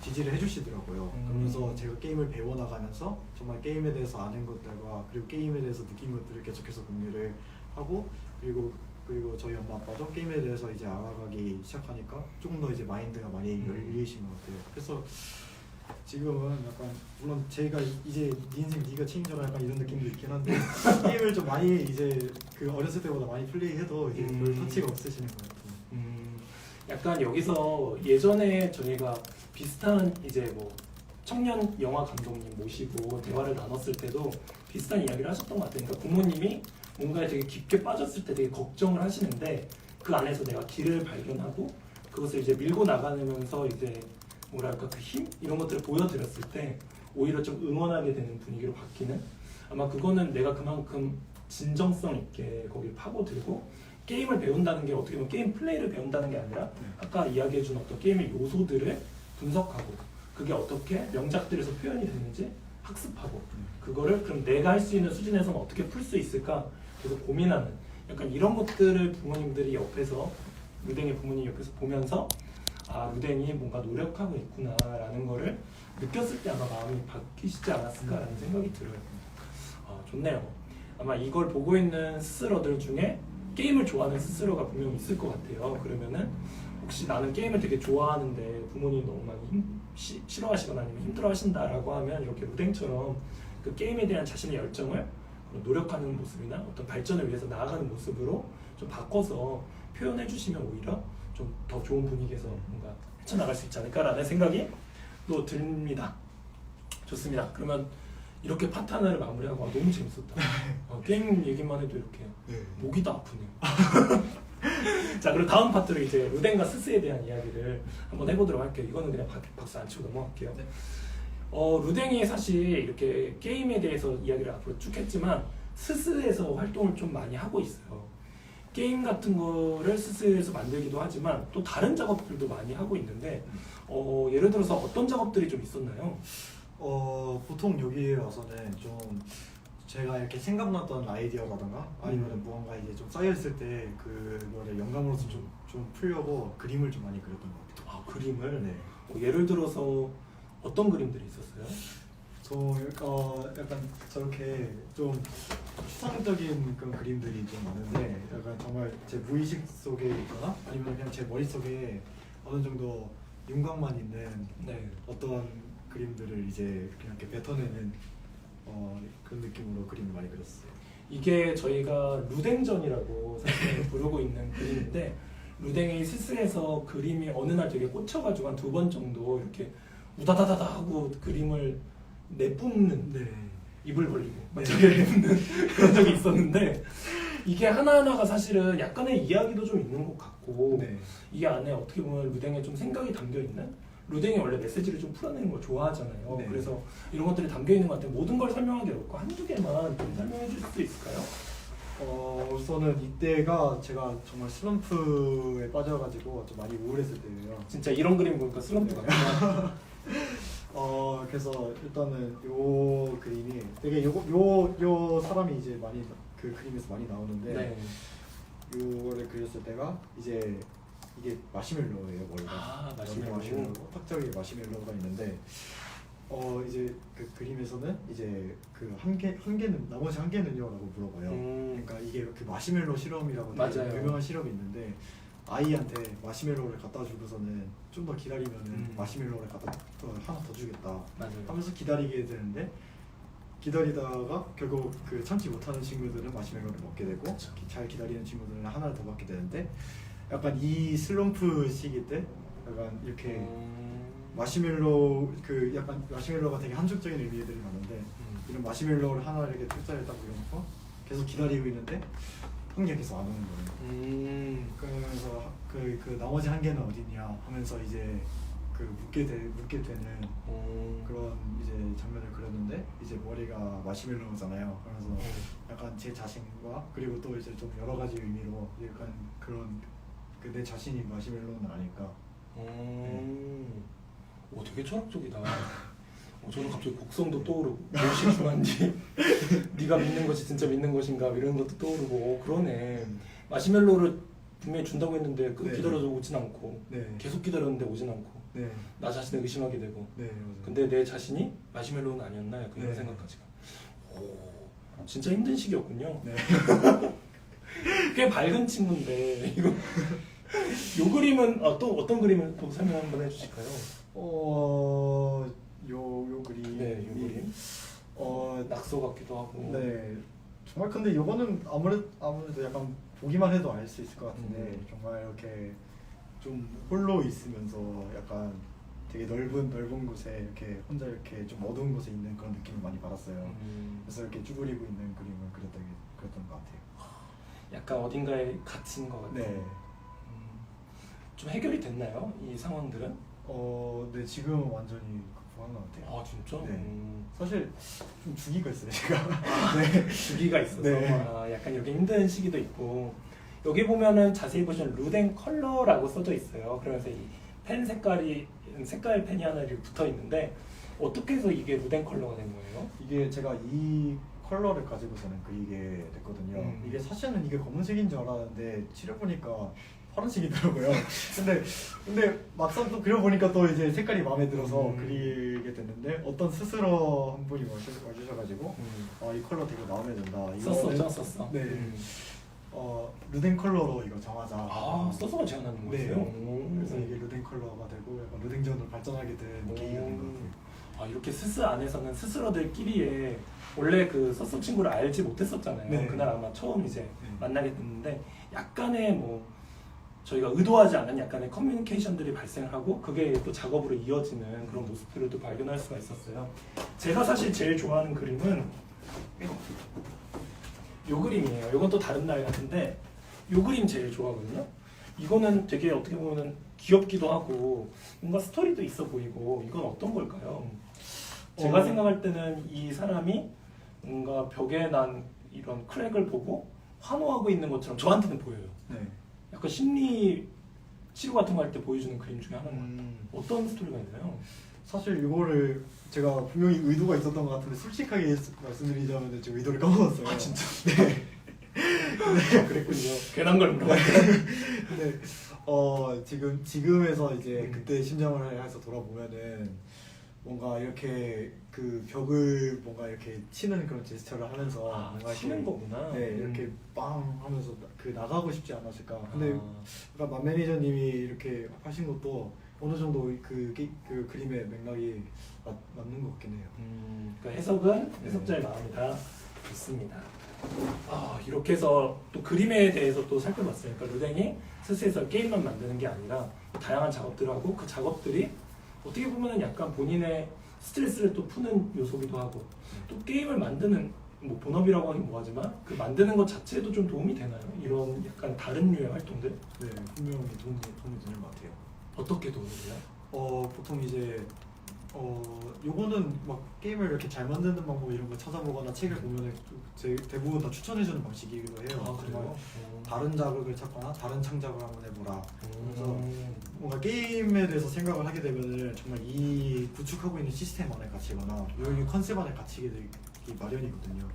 지지를 해주시더라고요. 그러면서 제가 게임을 배워나가면서 정말 게임에 대해서 아는 것들과 그리고 게임에 대해서 느낀 것들을 계속해서 공유를 하고, 그리고 저희 엄마 아빠도 게임에 대해서 이제 알아가기 시작하니까 조금 더 이제 마인드가 많이 열리신 것 같아요. 그래서 지금은 약간, 물론 제가 이제 네 인생 네가 책임져라 약간 이런 느낌도 있긴 한데 게임을 좀 많이 이제 그 어렸을 때보다 많이 플레이해도 이제 별 터치가 없으시는 것 같아요. 약간 여기서 예전에 저희가 비슷한 이제 뭐 청년 영화 감독님 모시고 대화를 나눴을 때도 비슷한 이야기를 하셨던 것 같아요. 그러니까 부모님이 뭔가에 되게 깊게 빠졌을 때 되게 걱정을 하시는데 그 안에서 내가 길을 발견하고 그것을 이제 밀고 나가면서 이제 뭐랄까 그 힘? 이런 것들을 보여드렸을 때 오히려 좀 응원하게 되는 분위기로 바뀌는, 아마 그거는 내가 그만큼 진정성 있게 거기를 파고들고 게임을 배운다는 게 어떻게 보면 게임 플레이를 배운다는 게 아니라 아까 이야기해준 어떤 게임의 요소들을 분석하고 그게 어떻게 명작들에서 표현이 되는지 학습하고 그거를 그럼 내가 할 수 있는 수준에서는 어떻게 풀 수 있을까 계속 고민하는, 약간 이런 것들을 부모님들이 옆에서, 루댕의 부모님 옆에서 보면서 아 루댕이 뭔가 노력하고 있구나라는 거를 느꼈을 때 아마 마음이 바뀌시지 않았을까라는 생각이 들어요. 좋네요. 아마 이걸 보고 있는 스스로들 중에 게임을 좋아하는 스스로가 분명히 있을 것 같아요. 그러면은 혹시 나는 게임을 되게 좋아하는데 부모님이 너무 많이 싫어하시거나 아니면 힘들어하신다라고 하면 이렇게 루댕처럼 그 게임에 대한 자신의 열정을 노력하는 모습이나 어떤 발전을 위해서 나아가는 모습으로 좀 바꿔서 표현해 주시면 오히려 좀 더 좋은 분위기에서 뭔가 헤쳐나갈 수 있지 않을까라는 생각이 또 듭니다. 좋습니다. 그러면 이렇게 파트 하나를 마무리하고 너무 재밌었다. 게임 얘기만 해도 이렇게 목이 다 아프네요. 자, 그리고 다음 파트로 이제 루댕과 스스에 대한 이야기를 한번 해보도록 할게요. 이거는 그냥 박수 안 치고 넘어갈게요. 네. 루댕이 사실 이렇게 게임에 대해서 이야기를 앞으로 쭉 했지만 스스에서 활동을 좀 많이 하고 있어요. 게임 같은 거를 스스에서 만들기도 하지만 또 다른 작업들도 많이 하고 있는데 예를 들어서 어떤 작업들이 좀 있었나요? 보통 여기에 와서는 좀 제가 이렇게 생각났던 아이디어라던가 아니면 무언가 이제 좀 쌓여있을 때 그거를 영감으로서 좀 풀려고 그림을 좀 많이 그렸던 것 같아요. 아, 그림을? 네. 예를 들어서 어떤 그림들이 있었어요? 약간 저렇게 좀 추상적인 그런 그림들이 좀 많은데 약간 정말 제 무의식 속에 있거나 아니면 그냥 제 머릿속에 어느 정도 윤곽만 있는 어떤 그림들을 이제 그냥 이렇게 뱉어내는 그런 느낌으로 그림을 많이 그렸어요. 이게 저희가 루댕전이라고 사실 부르고 있는 그림인데 루댕이 스스에서 그림이 어느 날 되게 꽂혀가지고 한 2번 정도 이렇게 우다다다다 하고 그림을 내뿜는, 입을 벌리고 내뿜는 그런 적이 있었는데 이게 하나하나가 사실은 약간의 이야기도 좀 있는 것 같고 이 안에 어떻게 보면 루댕에 좀 생각이 담겨있는, 루댕이 원래 메시지를 좀 풀어내는 걸 좋아하잖아요. 그래서 이런 것들이 담겨있는 것 같아요. 모든 걸 설명하기 어렵고 한두 개만 좀 설명해 주실 수 있을까요? 우선은 이때가 제가 정말 슬럼프에 빠져가지고 좀 많이 우울했을 때예요. 진짜 이런 그림 보니까 슬럼프 같아요. 그래서 일단은 요 그림이 되게 요 사람이 이제 많이 그 그림에서 많이 나오는데 요거를 그렸을 때가 이제 이게 마시멜로예요, 머리가. 마시멜로. 탁자위에 마시멜로가 있는데 이제 그 그림에서는 이제 그 한 개는 나머지 한 개는요라고 물어봐요. 그러니까 이게 그 마시멜로 실험이라고 되게 유명한 실험이 있는데 아이한테 마시멜로를 갖다 주고서는 좀 더 기다리면은 마시멜로를 갖다 하나 더 주겠다 하면서 기다리게 되는데 기다리다가 결국 그 참지 못하는 친구들은 마시멜로를 먹게 되고 잘 기다리는 친구들은 하나를 더 받게 되는데 약간 이 슬럼프 시기 때 약간 이렇게 마시멜로 약간 마시멜로가 되게 한쪽적인 의미들이 많은데 이런 마시멜로를 하나 이렇게 툭자에다 올려놓고 계속 기다리고 있는데 한 개 계속 안 오는 거예요. 그러면서 그 나머지 한 개는 어디냐 하면서 이제 그 묻게 되는 그런 이제 장면을 그렸는데 이제 머리가 마시멜로잖아요. 그래서 약간 제 자신과 그리고 또 이제 좀 여러 가지 의미로 약간 그런 내 자신이 마시멜로는 아닐까. 오, 되게 철학적이다. 저는 갑자기 곡성도 떠오르고 무엇이 중요한지 네가 믿는 것이 진짜 믿는 것인가 이런 것도 떠오르고 그러네. 마시멜로를 분명히 준다고 했는데 기다려도 오진 않고 계속 기다렸는데 오진 않고 나 자신을 의심하게 되고 근데 내 자신이 마시멜로는 아니었나 약간 이런 생각까지가. 오, 진짜 힘든 시기였군요. 꽤 밝은 친구인데 이거 요 그림은 또 어떤 그림을 또 설명 한번 해주실까요? 요 그림. 요 그림. 낙서 같기도 하고. 정말 근데 요거는 아무래도 약간 보기만 해도 알 수 있을 것 같은데 정말 이렇게 좀 홀로 있으면서 약간 되게 넓은 곳에 이렇게 혼자 이렇게 좀 어두운 곳에 있는 그런 느낌을 많이 받았어요. 그래서 이렇게 쭈그리고 있는 그림을 그렸던 것 같아요. 약간 어딘가에 갇힌 것 같아요. 네. 좀 해결이 됐나요? 이 상황들은? 네, 지금은 완전히 극복한 것 같아요. 아 진짜? 네. 사실 좀 주기가 있어요, 제가. 네. 주기가 있어서 네. 약간 이렇게 힘든 시기도 있고 여기 보면은 자세히 보시면 루덴 컬러라고 써져 있어요. 그러면서 이 펜 색깔 펜이 하나 이렇게 붙어 있는데 어떻게 해서 이게 루덴 컬러가 된 거예요? 이게 제가 이 컬러를 가지고서는 그리게 됐거든요. 이게 사실은 이게 검은색인 줄 알았는데 칠해보니까 파란색이더라고요. 근데 막상 또 그려보니까 또 이제 색깔이 마음에 들어서 그리게 됐는데 어떤 스스로 한 분이 와주셔가지고 이 컬러 되게 마음에 든다. 썼어. 네. 루덴 컬러로 이거 정하자. 써서가 제안하는 네. 거였어요? 그래서 이게 루덴 컬러가 되고 약간 루덴전으로 발전하게 된 계기가 된 것 같아요. 이렇게 스스 안에서는 스스로들끼리의 원래 그 서스 친구를 알지 못했었잖아요. 네. 그날 아마 처음 이제 네. 만나게 됐는데 약간의 뭐 저희가 의도하지 않은 약간의 커뮤니케이션들이 발생을 하고 그게 또 작업으로 이어지는 그런 모습들을 또 발견할 수가 있었어요. 제가 사실 제일 좋아하는 그림은 이 그림이에요. 이건 또 다른 날 같은데 이 그림 제일 좋아하거든요. 이거는 되게 어떻게 보면 귀엽기도 하고 뭔가 스토리도 있어 보이고 이건 어떤 걸까요? 제가 생각할 때는 이 사람이 뭔가 벽에 난 이런 크랙을 보고 환호하고 있는 것처럼 저한테는 보여요. 네. 약간 심리 치료 같은 거 할 때 보여주는 그림 중에 하나인 것 같아요. 어떤 스토리가 있나요? 사실 이거를 제가 분명히 의도가 있었던 것 같은데 솔직하게 말씀드리자면 제가 의도를 까먹었어요. 아 진짜? 네. 그랬군요. 괜한 걸 물어봤네. 근데 지금에서 이제 그때 심정을 해서 돌아보면은 뭔가 이렇게 그 벽을 뭔가 이렇게 치는 그런 제스처를 하면서 뭔가 치는 이렇게, 거구나. 네, 이렇게 빵 하면서 나가고 싶지 않았을까. 근데 그러니까 만 매니저님이 이렇게 하신 것도 어느 정도 그 그림의 맥락이 맞는 것 같긴 해요. 그러니까 해석은 해석자의 마음이다. 좋습니다. 이렇게 해서 또 그림에 대해서 또 살펴봤어요. 그러니까 루댕이 스스에서 게임만 만드는 게 아니라 다양한 작업들을 하고 그 작업들이 어떻게 보면은 약간 본인의 스트레스를 또 푸는 요소기도 하고 또 게임을 만드는 뭐 본업이라고 하긴 뭐하지만 그 만드는 것 자체에도 좀 도움이 되나요? 이런 약간 다른 류의 활동들? 네, 분명히 도움이 되는 것 같아요. 어떻게 도움이 돼요? 보통 이제 요거는 막 게임을 이렇게 잘 만드는 방법 이런 거 찾아보거나 책을 보면은 대부분 다 추천해주는 방식이기도 해요. 그래요? 다른 자극을 찾거나 다른 창작을 한번 해보라. 그래서 뭔가 게임에 대해서 생각을 하게 되면은 정말 이 구축하고 있는 시스템 안에 갇히거나 이 컨셉 안에 갇히게 되기 마련이거든요.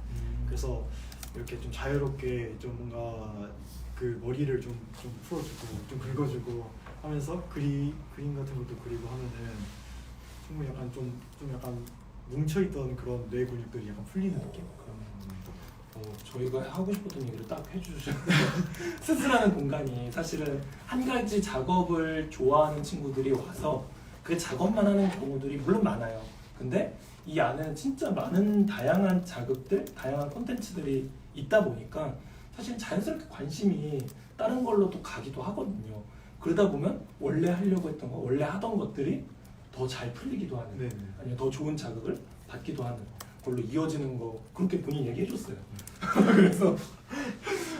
그래서 이렇게 좀 자유롭게 좀 뭔가 그 머리를 좀 풀어주고 좀 긁어주고 하면서 그림 같은 것도 그리고 하면은 충분히 약간 좀 약간 뭉쳐있던 그런 뇌 근육들이 약간 풀리는 느낌. 저희가 하고 싶었던 얘기를 딱 해주셨네요. 스스라는 공간이 사실은 한 가지 작업을 좋아하는 친구들이 와서 그 작업만 하는 경우들이 물론 많아요. 근데 이 안에는 진짜 많은 다양한 자극들, 다양한 콘텐츠들이 있다 보니까 사실 자연스럽게 관심이 다른 걸로 또 가기도 하거든요. 그러다 보면 원래 하려고 했던 거, 원래 하던 것들이 더 잘 풀리기도 하는, 네네. 아니면 더 좋은 자극을 받기도 하는 걸로 이어지는 거, 그렇게 본인이 얘기해줬어요. 그래서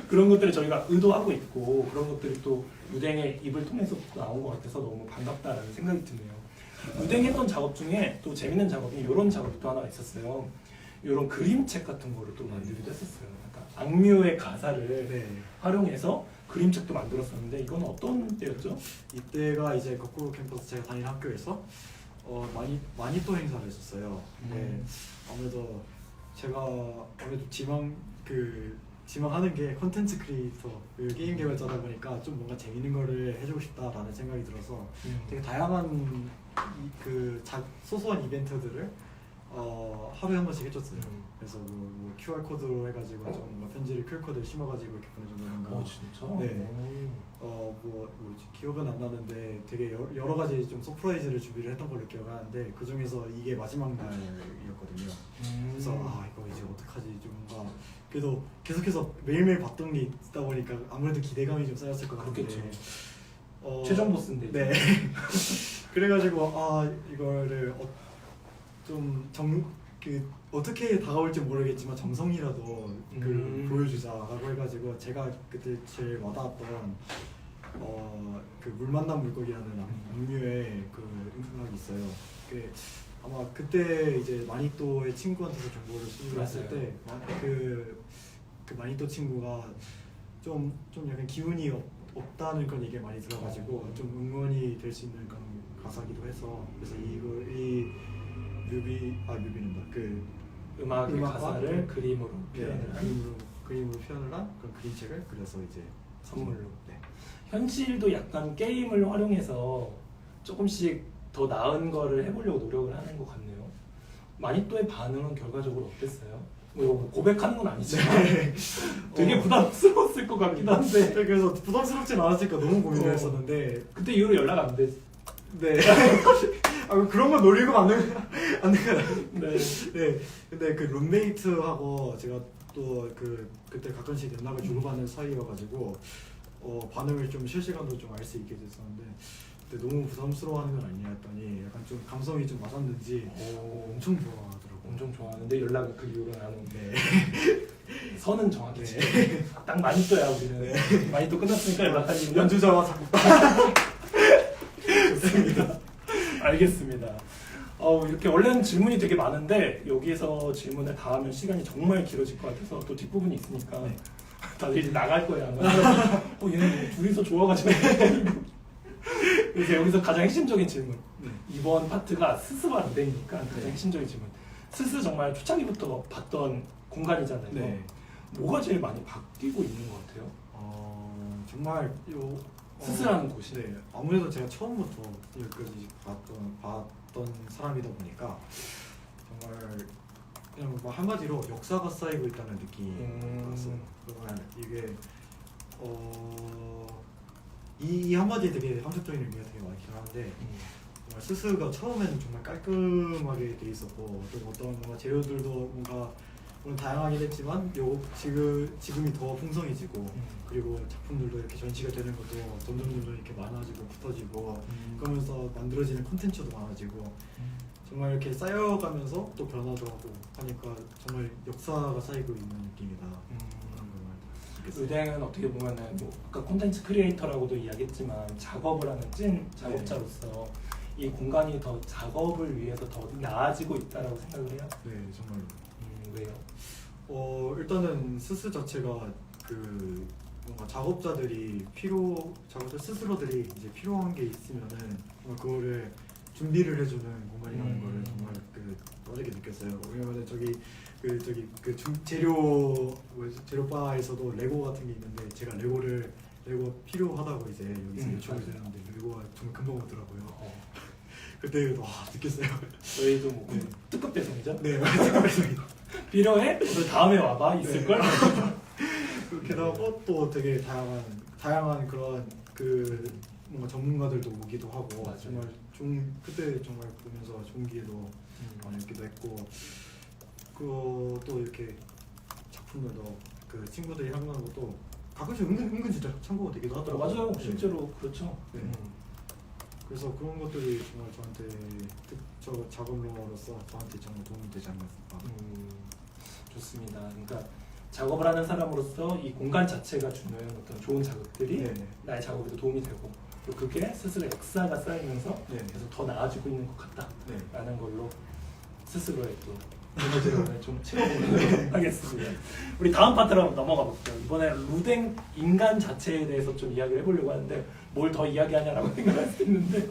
그런 것들을 저희가 의도하고 있고 그런 것들이 또 루댕의 입을 통해서 나온 것 같아서 너무 반갑다라는 생각이 드네요. 루댕이 했던 작업 중에 또 재밌는 작업이 이런 작업이 또 하나 있었어요. 이런 그림책 같은 거를 또 만들기도 했었어요. 그러니까 악뮤의 가사를 네. 활용해서 그림책도 만들었었는데 이건 어떤 때였죠? 이때가 이제 거꾸로 캠퍼스 제가 다니는 학교에서 마니또 행사를 했었어요. 네. 아무래도 제가 지망하는 게 컨텐츠 크리에이터, 게임 개발자다 보니까 좀 뭔가 재밌는 거를 해주고 싶다라는 생각이 들어서 되게 다양한 소소한 이벤트들을 하루에 한 번씩 해줬어요. 그래서 뭐 QR 코드로 해가지고 좀 뭔가 편지를 QR 코드를 심어가지고 이렇게 보내준다던가. 진짜? 네. 기억은 안 나는데 되게 여러 가지 좀 서프라이즈를 준비를 했던 걸로 기억하는데 그 중에서 이게 마지막 날이었거든요. 그래서 이거 이제 어떡하지, 좀 뭔가 그래도 계속해서 매일매일 봤던 게 있다 보니까 아무래도 기대감이 좀 쌓였을 것 같은데 최종 보스인데. 네. 그래가지고 이거를 어떻게 다가올지 모르겠지만 정성이라도 보여주자라고 해가지고 제가 그때 제일 와닿았던 그 물 만난 물고기라는 악뮤의 그 음악이 있어요. 아마 그때 이제 마니또의 친구한테서 정보를 수집했을 때 그 마니또 친구가 좀 약간 기운이 없다는 그런 얘기를 많이 들어가지고 좀 응원이 될 수 있는 그런 가사기도 해서 그래서 이 뮤비는다 그 음악의 가사를 그림으로 그림으로 표현을 한 그런 그림책을 그려서 이제 선물로. 네. 현실도 약간 게임을 활용해서 조금씩 더 나은 거를 해보려고 노력을 하는 것 같네요. 마니또의 반응은 결과적으로 어땠어요? 뭐 고백하는 건 아니지만 되게 부담스러웠을 것 같기도 한데. 그래서 부담스럽진 않았으니까 너무 고민을 했었는데 그때 이후로 연락 안 돼. 네. 그런 건 노리고 맞는 거야. 네. 네. 근데 그 룸메이트하고 제가 또 그때 가끔씩 연락을 주고받는 사이여가지고 반응을 좀 실시간으로 좀 알 수 있게 됐었는데 근데 너무 부담스러워하는 건 아니냐 했더니 약간 좀 감성이 좀 맞았는지 엄청 좋아하더라고요. 엄청 좋아하는데 연락을 그 이후로 나는. 네. 선은 정확히 딱 마니또야 우리는. 네. 마니또 끝났으니까 연락하지. 연주자와 작곡가. 좋습니다. 알겠습니다. 이렇게 원래는 질문이 되게 많은데 여기에서 질문을 다 하면 시간이 정말 길어질 것 같아서 또 뒷부분이 있으니까 네. 다들 이제 나갈 거야. 얘는 둘이서 좋아가지고. 그래서 여기서 가장 핵심적인 질문. 네. 이번 파트가 스스와 루댕이니까 가장 네. 핵심적인 질문. 스스 정말 초창기부터 봤던 공간이잖아요. 네. 뭐가 제일 많이 바뀌고 있는 것 같아요? 정말 스스라는 곳이. 네. 아무래도 제가 처음부터 여기까지 봤던 사람이다 보니까 정말 그냥 뭐 한마디로 역사가 쌓이고 있다는 느낌이 들었어요. 정말 이게 이 한마디에 되게 함축적인 의미가 되게 많긴 한데 정말 스스가 처음에는 정말 깔끔하게 돼 있었고 또 어떤 뭔가 재료들도 뭔가 물론 다양하긴 했지만 지금이 더 풍성해지고 그리고 작품들도 이렇게 전시가 되는 것도 점점 이렇게 많아지고 붙어지고 그러면서 만들어지는 콘텐츠도 많아지고 정말 이렇게 쌓여가면서 또 변화도 하고 하니까 정말 역사가 쌓이고 있는 느낌이다. 루댕은 어떻게 보면은 뭐 아까 콘텐츠 크리에이터라고도 이야기했지만 작업을 하는 찐 작업자로서 이 공간이 더 작업을 위해서 더 나아지고 있다라고 생각을 해요. 네, 정말. 왜요? 일단은 스스 자체가 그 뭔가 작업자들 스스로들이 이제 필요한 게 있으면은 그거를 준비를 해주는 공간이라는 거를 정말 어저께 느꼈어요. 왜냐면 재료바에서도 레고 같은 게 있는데 제가 레고 필요하다고 이제 여기서 요청을 드렸는데 레고가 정말 금방 오더라고요. 그때 느꼈어요. 저희도 뭐 특급 배송이죠? 네, 특급 배송이. 필요해? 오늘 다음에 와봐 있을걸? 게다가 또 되게 다양한 그런 뭔가 전문가들도 오기도 하고 맞아요. 정말 그때 정말 보면서 좋은 기회도 많이 얻기도 했고 또 이렇게 작품들도 친구들이 하는 것도 가끔씩 은근 진짜 참고가 되기도 하더라고요. 맞아요. 실제로 그렇죠. 네. 그래서 그런 것들이 정말 저한테 저 작업러로서 저한테 정말 도움이 되지 않았을까. 좋습니다. 그러니까 작업을 하는 사람으로서 이 공간 자체가 주는 어떤 좋은 자극들이 나의 작업에도 도움이 되고 또 그게 스스로 역사가 쌓이면서 계속 더 나아지고 있는 것 같다라는 걸로 스스로의 또 에너지를 좀 채워보도록 하겠습니다. 우리 다음 파트로 한번 넘어가 볼게요. 이번에 루댕 인간 자체에 대해서 좀 이야기를 해보려고 하는데 뭘 더 이야기하냐라고 생각할 수 있는데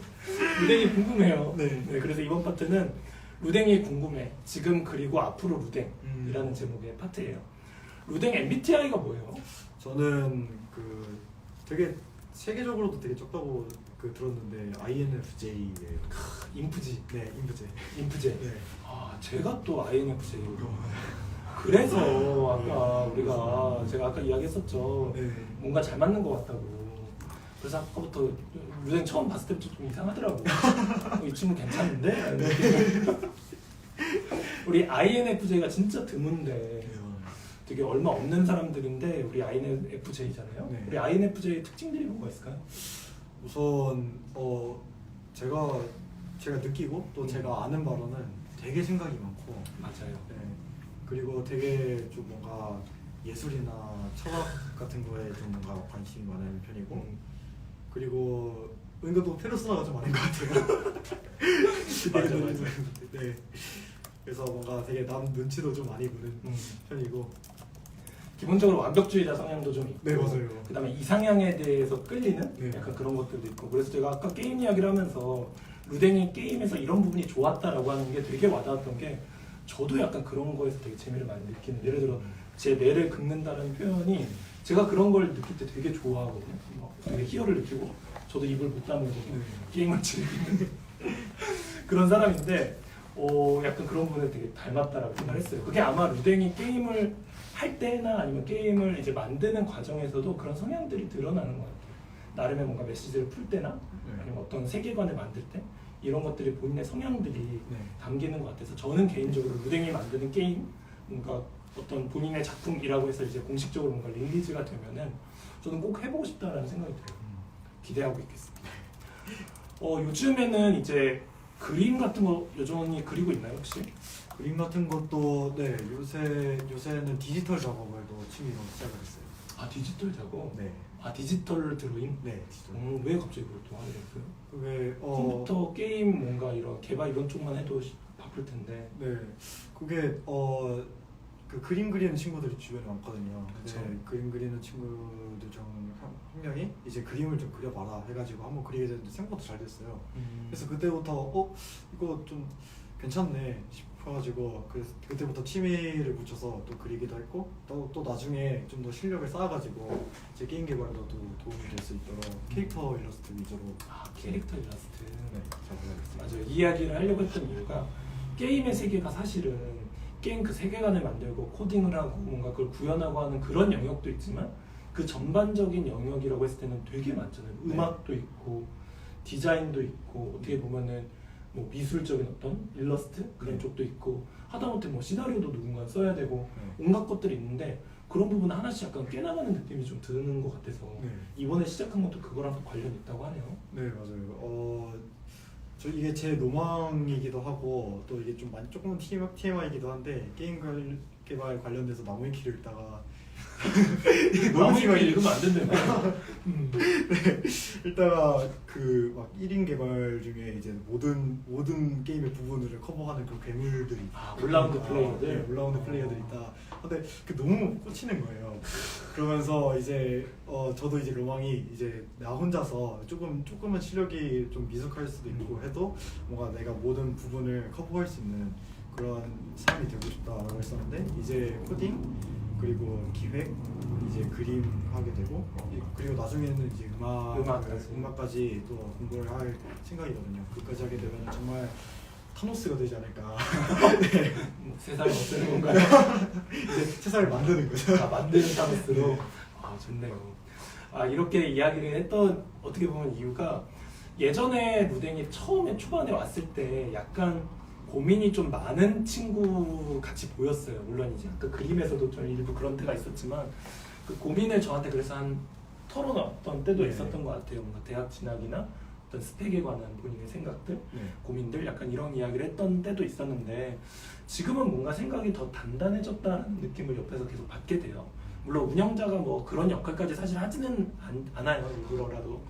루댕이 궁금해요. 네, 그래서 이번 파트는 루댕이 궁금해. 지금 그리고 앞으로 루댕이라는 제목의 파트예요. 루댕 MBTI가 뭐예요? 저는 되게 세계적으로도 되게 적다고 들었는데 INFJ예요. 인프지. 네, 인프제. 네. 제가 또 INFJ예요. 그래서 아까 제가 아까 이야기했었죠. 뭔가 잘 맞는 것 같다고. 그래서 아까부터 루댕 처음 봤을 때부터 좀 이상하더라고. 이 친구 괜찮은데? 우리 INFJ가 진짜 드문데 되게 얼마 없는 사람들인데 우리 INFJ잖아요. 우리 INFJ 특징들이 뭐가 있을까요? 우선 제가 느끼고 또 제가 아는 바로는 되게 생각이 많고 맞아요. 네. 그리고 되게 좀 뭔가 예술이나 철학 같은 거에 좀 뭔가 관심이 많은 편이고 그리고 은근 또 페르소나가 좀 많은 것 같아요. 맞아. 네. 그래서 뭔가 되게 남 눈치도 좀 많이 보는 편이고 기본적으로 완벽주의자 성향도 좀 있고 네 맞아요. 그다음에 이상향에 대해서 끌리는 네. 약간 그런 것들도 있고 그래서 제가 아까 게임 이야기를 하면서 루댕이 게임에서 이런 부분이 좋았다라고 하는 게 되게 와닿았던 게 저도 약간 그런 거에서 되게 재미를 많이 느끼는 예를 들어 제 뇌를 긁는다는 표현이 제가 그런 걸 느낄 때 되게 좋아하거든요. 막 되게 희열을 느끼고 저도 입을 못 다물고 게임을 즐기는 그런 사람인데 약간 그런 부분에 되게 닮았다라고 생각을 했어요. 그게 아마 루댕이 게임을 할 때나 아니면 게임을 이제 만드는 과정에서도 그런 성향들이 드러나는 것 같아요. 나름의 뭔가 메시지를 풀 때나 아니면 어떤 세계관을 만들 때 이런 것들이 본인의 성향들이 담기는 것 같아서 저는 개인적으로 루댕이 만드는 게임 뭔가 어떤 본인의 작품이라고 해서 이제 공식적으로 뭔가 릴리즈가 되면은 저는 꼭 해보고 싶다라는 생각이 들어요. 기대하고 있겠습니다. 요즘에는 이제 그림 같은 거 여전히 그리고 있나요 혹시? 그림 같은 것도 네 요새는 디지털 작업을 또 취미로 시작을 했어요. 아 디지털 작업? 네. 아 디지털 드로잉? 네 디지털. 왜 갑자기 그걸 또 하게 됐어요? 그게 컴퓨터 게임 뭔가 이런 개발 이런 쪽만 해도 바쁠 텐데. 네 그게 그 그림 그리는 친구들이 주변에 많거든요. 그쵸. 네, 그림 그리는 친구들 중 한 명이 이제 그림을 좀 그려봐라 해가지고 한번 그리게 됐는데 생각보다 잘 됐어요. 그래서 그때부터 이거 좀 괜찮네 싶어가지고 그때부터 취미를 붙여서 또 그리기도 했고 또 나중에 좀 더 실력을 쌓아가지고 제 게임 개발에도 도움이 될 수 있도록 캐릭터 일러스트 위주로 캐릭터 일러스트. 네, 작업하겠습니다. 맞아요. 이 이야기를 하려고 했던 이유가 게임의 세계가 사실은 게임 그 세계관을 만들고 코딩을 하고 뭔가 그걸 구현하고 하는 그런 영역도 있지만 그 전반적인 영역이라고 했을 때는 되게 많잖아요. 음악도 있고 디자인도 있고 어떻게 보면은 뭐 미술적인 어떤 일러스트 그런 쪽도 있고 하다못해 뭐 시나리오도 누군가 써야 되고 온갖 것들이 있는데 그런 부분 하나씩 약간 깨나가는 느낌이 좀 드는 것 같아서 이번에 시작한 것도 그거랑 또 관련이 있다고 하네요. 네 맞아요. 저 이게 제 로망이기도 하고 또 이게 좀 조금은 TMI이기도 한데 게임 개발 관련돼서 나무위키를 읽다가 나무위키 읽으면 안 된다며. 네, 읽다가 그 막 1인 개발 중에 이제 모든 게임의 부분을 커버하는 그 괴물들이 올라운드 플레이어들. 네, 올라운드 플레이어들이 있다. 근데 그 너무 꽂히는 거예요. 그러면서 이제 저도 이제 로망이 이제 나 혼자서 조금은 실력이 좀 미숙할 수도 있고 해도 뭔가 내가 모든 부분을 커버할 수 있는 그런 사람이 되고 싶다라고 했었는데 이제 코딩 그리고 기획 이제 그림 하게 되고 그리고 나중에는 이제 음악까지 또 공부를 할 생각이거든요. 그까지 하게 되면 정말 타노스가 되지 않을까. 네. 세상을 없애는 건가요? 이제 세상을 만드는 거죠. 만드는 타노스로. 좋네요. 이렇게 이야기를 했던 어떻게 보면 이유가 예전에 루댕이 처음에 초반에 왔을 때 약간 고민이 좀 많은 친구 같이 보였어요. 물론 이제 아까 그림에서도 좀 일부 그런 때가 있었지만 그 고민을 저한테 그래서 한 털어놨던 때도 있었던 것 같아요. 뭔가 대학 진학이나 어떤 스펙에 관한 본인의 생각들, 고민들 약간 이런 이야기를 했던 때도 있었는데 지금은 뭔가 생각이 더 단단해졌다는 느낌을 옆에서 계속 받게 돼요. 물론 운영자가 뭐 그런 역할까지 사실 하지는 않아요. 일부러라도.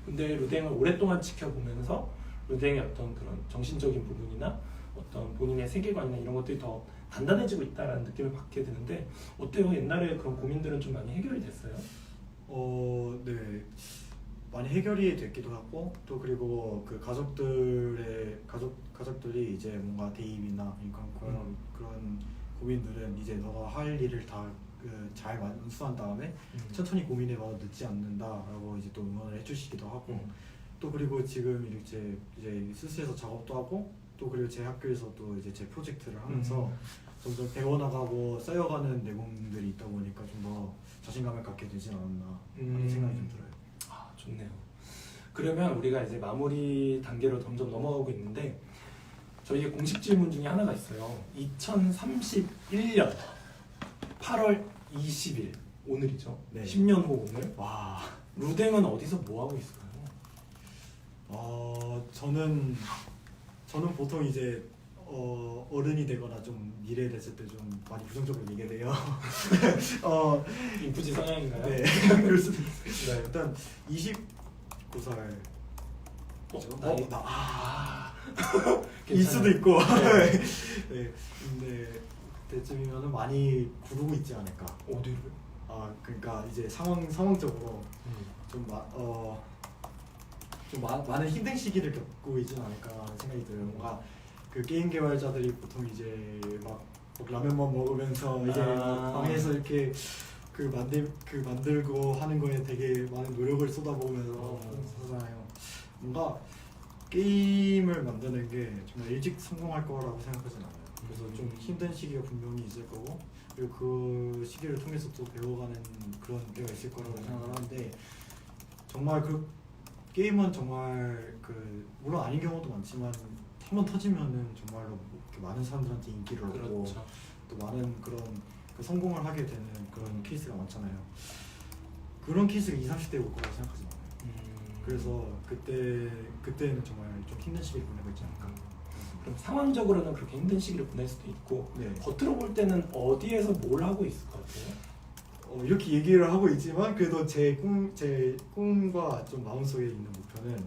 근데 루댕을 오랫동안 지켜보면서 루댕의 어떤 그런 정신적인 부분이나 어떤 본인의 세계관이나 이런 것들이 더 단단해지고 있다는 느낌을 받게 되는데 어때요? 옛날에 그런 고민들은 좀 많이 해결이 됐어요? 네. 많이 해결이 됐기도 하고 또 그리고 그 가족들이 이제 뭔가 대입이나 그런 고민들은 이제 너가 할 일을 다 잘 완수한 다음에 천천히 고민해봐도 늦지 않는다라고 이제 또 응원을 해주시기도 하고 또 그리고 지금 이제 스스에서 작업도 하고 또 그리고 제 학교에서도 이제 제 프로젝트를 하면서 점점 배워나가고 쌓여가는 내공들이 있다 보니까 좀 더 자신감을 갖게 되지 않았나 하는 생각이 좀 들어요. 좋네요. 그러면 우리가 이제 마무리 단계로 점점 넘어가고 있는데 저희의 공식 질문 중에 하나가 있어요. 2031년 8월 20일 오늘이죠. 10년 후 오늘. 루댕은 어디서 뭐 하고 있을까요? 저는 보통 이제 어른이 되거나 좀 미래에 됐을 때 좀 많이 부정적으로 얘기해야 돼요. 인프지 성향인가요? 네, 그럴 수도 있어요. 네. 일단 29살 나이. 일 수도 있고 네. 네, 근데 그때쯤이면은 많이 구르고 있지 않을까. 어디를? 그러니까 이제 상황적으로 많은 힘든 시기를 겪고 있지는 않을까 생각이 들어요. 뭔가 그 게임 개발자들이 보통 이제 막 라면만 먹으면서 이제 막 방에서 이렇게 만들고 하는 거에 되게 많은 노력을 쏟아부으면서 하잖아요. 뭔가 게임을 만드는 게 정말 일찍 성공할 거라고 생각하진 않아요. 그래서 좀 힘든 시기가 분명히 있을 거고, 그리고 그 시기를 통해서 또 배워가는 그런 때가 있을 거라고 생각을 하는데, 정말 그 게임은 정말 물론 아닌 경우도 많지만 한번 터지면은 정말로 이렇게 많은 사람들한테 인기를 얻고 그렇죠. 또 많은 그런 성공을 하게 되는 그런 케이스가 많잖아요. 그런 케이스가 20, 30대에 올 거라고 생각하지 않아요. 그래서 그때는 정말 좀 힘든 시기를 보내고 있지 않을까. 그럼 상황적으로는 그렇게 힘든 시기를 보낼 수도 있고, 네. 겉으로 볼 때는 어디에서 뭘 하고 있을 것 같아요? 이렇게 얘기를 하고 있지만 그래도 제 꿈과 좀 마음속에 있는 목표는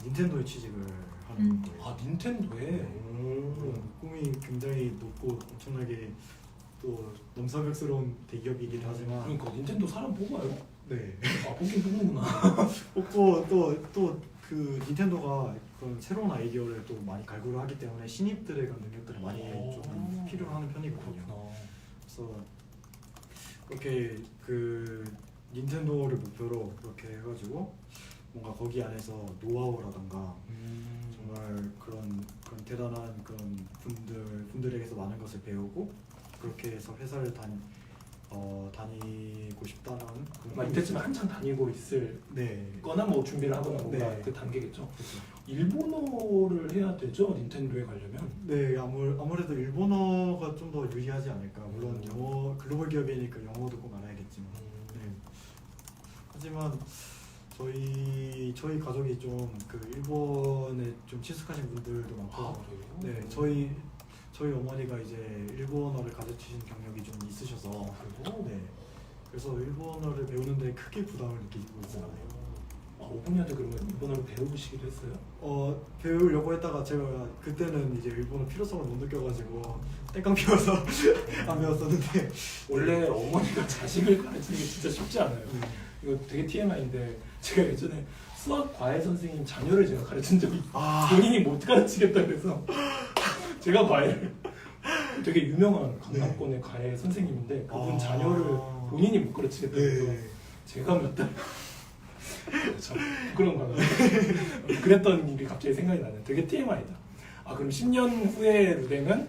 닌텐도에 취직을 하는 거예요. 닌텐도에? 꿈이 굉장히 높고 엄청나게 또 넘사벽스러운 대기업이긴 하지만, 그러니까 닌텐도 사람 뽑아요? 네. 뽑긴 뽑는구나. 뽑고 또 그 닌텐도가 그런 새로운 아이디어를 또 많이 갈구를 하기 때문에 신입들의 그런 능력들을 많이 좀 필요로 하는 편이거든요. 그래서 이렇게 그 닌텐도를 목표로 그렇게 해가지고 뭔가 거기 안에서 노하우라던가 정말 그런 대단한 그런 분들에게서 많은 것을 배우고 그렇게 해서 회사를 다니고 싶다는 그런. 이때쯤에 한창 다니고 있을 네. 거나 뭐 준비를 하거나 뭔가 네. 그 단계겠죠. 그렇죠. 일본어를 해야 되죠, 닌텐도에 가려면. 네, 아무래도 일본어가 좀 더 유리하지 않을까. 물론 영어 글로벌 기업이니까 영어도 꼭 알아야겠지만. 네. 하지만 저희 가족이 좀 그 일본에 좀 친숙하신 분들도 많고. 그래요? 네, 저희 어머니가 이제 일본어를 가르치신 경력이 좀 있으셔서. 그래요? 네. 그래서 일본어를 배우는데 크게 부담을 느끼고 있지 않아요. 어머니한테 그러면 일본어를 배우시기도 했어요? 배우려고 했다가 제가 그때는 이제 일본어 필요성을 못 느껴가지고 땡깡 피워서 안 배웠었는데. 원래 어머니가 자식을 가르치는 게 진짜 쉽지 않아요. 이거 되게 TMI인데 제가 예전에 수학 과외 선생님 자녀를 제가 가르친 적이 본인이 못 가르치겠다 그래서 제가 과외를 되게 유명한 강남권의 과외 선생님인데 그분 자녀를 본인이 못 가르치겠다 그래서 제가 몇 달 참 부끄러운가 봐요. 그랬던 일이 갑자기 생각이 나네. 되게 TMI다. 그럼 10년 후에 루댕은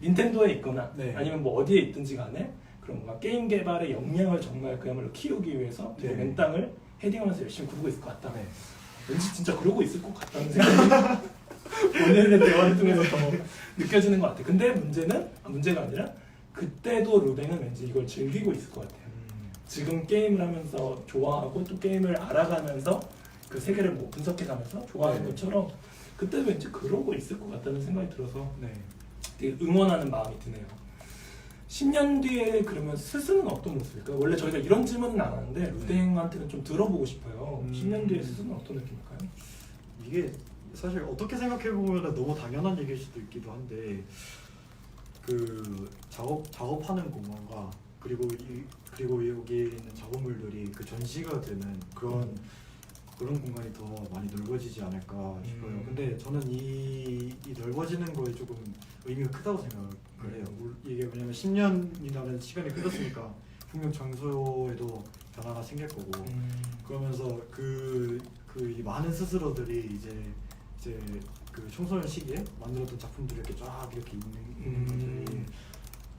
닌텐도에 있거나 네. 아니면 뭐 어디에 있든지 간에 그런 뭔가 게임 개발의 역량을 정말 그야말로 키우기 위해서 되게 네. 맨 땅을 헤딩하면서 열심히 구르고 있을 것 같다. 네. 왠지 진짜 그러고 있을 것 같다는 생각이 오늘의 대화를 통해서 더 느껴지는 것 같아. 근데 문제가 아니라 그때도 루댕은 왠지 이걸 즐기고 있을 것 같아요. 지금 게임을 하면서 좋아하고 또 게임을 알아가면서 그 세계를 뭐 분석해가면서 좋아하는 네. 것처럼 그때도 왠지 그러고 있을 것 같다는 생각이 들어서 네. 되게 응원하는 마음이 드네요. 10년 뒤에 그러면 스스는 어떤 모습일까요? 원래 저희가 이런 질문은 안 하는데 루댕한테는 좀 들어보고 싶어요. 10년 뒤에 스스는 어떤 느낌일까요? 이게 사실 어떻게 생각해 보면 너무 당연한 얘기일 수도 있기도 한데 그 작업하는 공간과 그리고 여기에 있는 작업물들이 그 전시가 되는 그런 공간이 더 많이 넓어지지 않을까 싶어요. 근데 저는 이 넓어지는 거에 조금 의미가 크다고 생각을 해요. 이게 왜냐면 10년이라는 시간이 흘렀으니까 분명 장소에도 변화가 생길 거고 그러면서 이 많은 스스로들이 이제 그 청소년 시기에 만들었던 작품들이 이렇게 쫙 이렇게 있는 것들이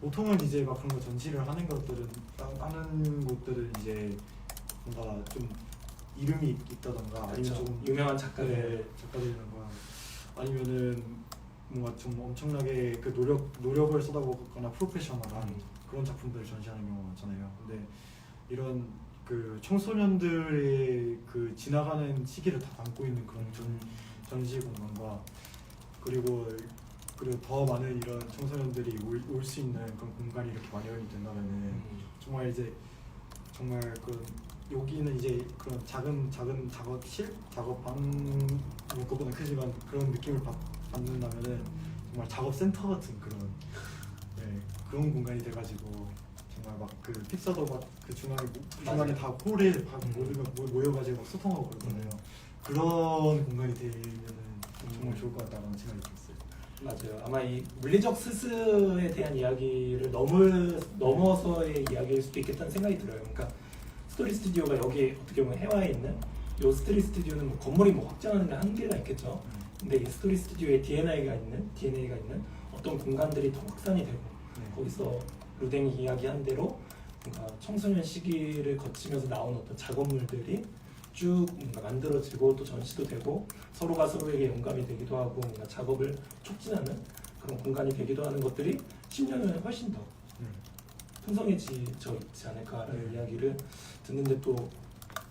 보통은 이제 막 그런 거 전시를 하는 곳들은 이제 뭔가 좀 이름이 있다던가 아니면 그렇죠. 좀 유명한 작가들이나 아니면은 뭔가 좀 엄청나게 그 노력을 쏟아붓거나 프로페셔널한 그런 작품들을 전시하는 경우가 많잖아요. 근데 이런 그 청소년들의 그 지나가는 시기를 다 담고 있는 그런 전시 공간과 그리고 더 많은 이런 청소년들이 올 수 있는 그런 공간이 이렇게 마련이 된다면은 정말 이제 정말 그 여기는 이제 그런 작은 작업실, 작업방 뭐 그거보다 크지만 그런 느낌을 받는다면은 정말 작업센터 같은 그런 그런 공간이 돼가지고 정말 막 그 픽사도 막 그 중앙에 다 홀에 모여가지고 막 소통하고 그러잖아요. 그런 공간이 되면은 정말 좋을 것 같다는 생각이 들었어요. 맞아요. 아마 이 물리적 스스에 대한 이야기를 넘어서의 이야기일 수도 있겠다는 생각이 들어요. 그러니까 스토리 스튜디오가 여기 어떻게 보면 해화에 있는 이 스토리 스튜디오는 뭐 건물이 뭐 확장하는 데 한계가 있겠죠. 근데 이 스토리 스튜디오의 DNA가 있는 어떤 공간들이 더 확산이 되고 거기서 루댕이 이야기한 대로 뭔가 청소년 시기를 거치면서 나온 어떤 작업물들이 쭉 뭔가 만들어지고 또 전시도 되고 서로가 서로에게 영감이 되기도 하고 뭔가 작업을 촉진하는 그런 공간이 되기도 하는 것들이 10년 후에 훨씬 더 풍성해져 있지 않을까라는 이야기를 듣는데 또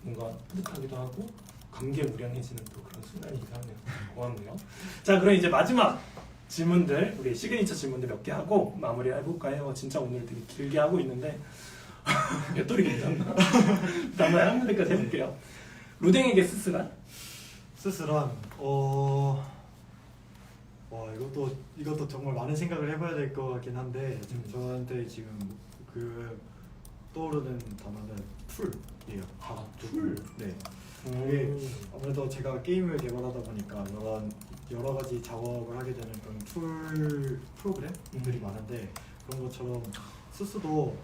뭔가 뿌듯하기도 하고 감개무량해지는 또 그런 순간이기도 하네요. 고맙네요. 자, 그럼 이제 마지막 질문들, 우리 시그니처 질문들 몇 개 하고 마무리 해볼까요? 진짜 오늘 되게 길게 하고 있는데 몇 돌이 괜찮나? 한번 한 문제까지 해볼게요. 루댕에게 스스란? 스스란 이것도 정말 많은 생각을 해봐야 될 것 같긴 한데 저한테 지금 그 떠오르는 단어는 툴이에요. 툴? 네. 이게 아무래도 제가 게임을 개발하다 보니까 여러 가지 작업을 하게 되는 그런 프로그램들이 많은데 그런 것처럼 스스도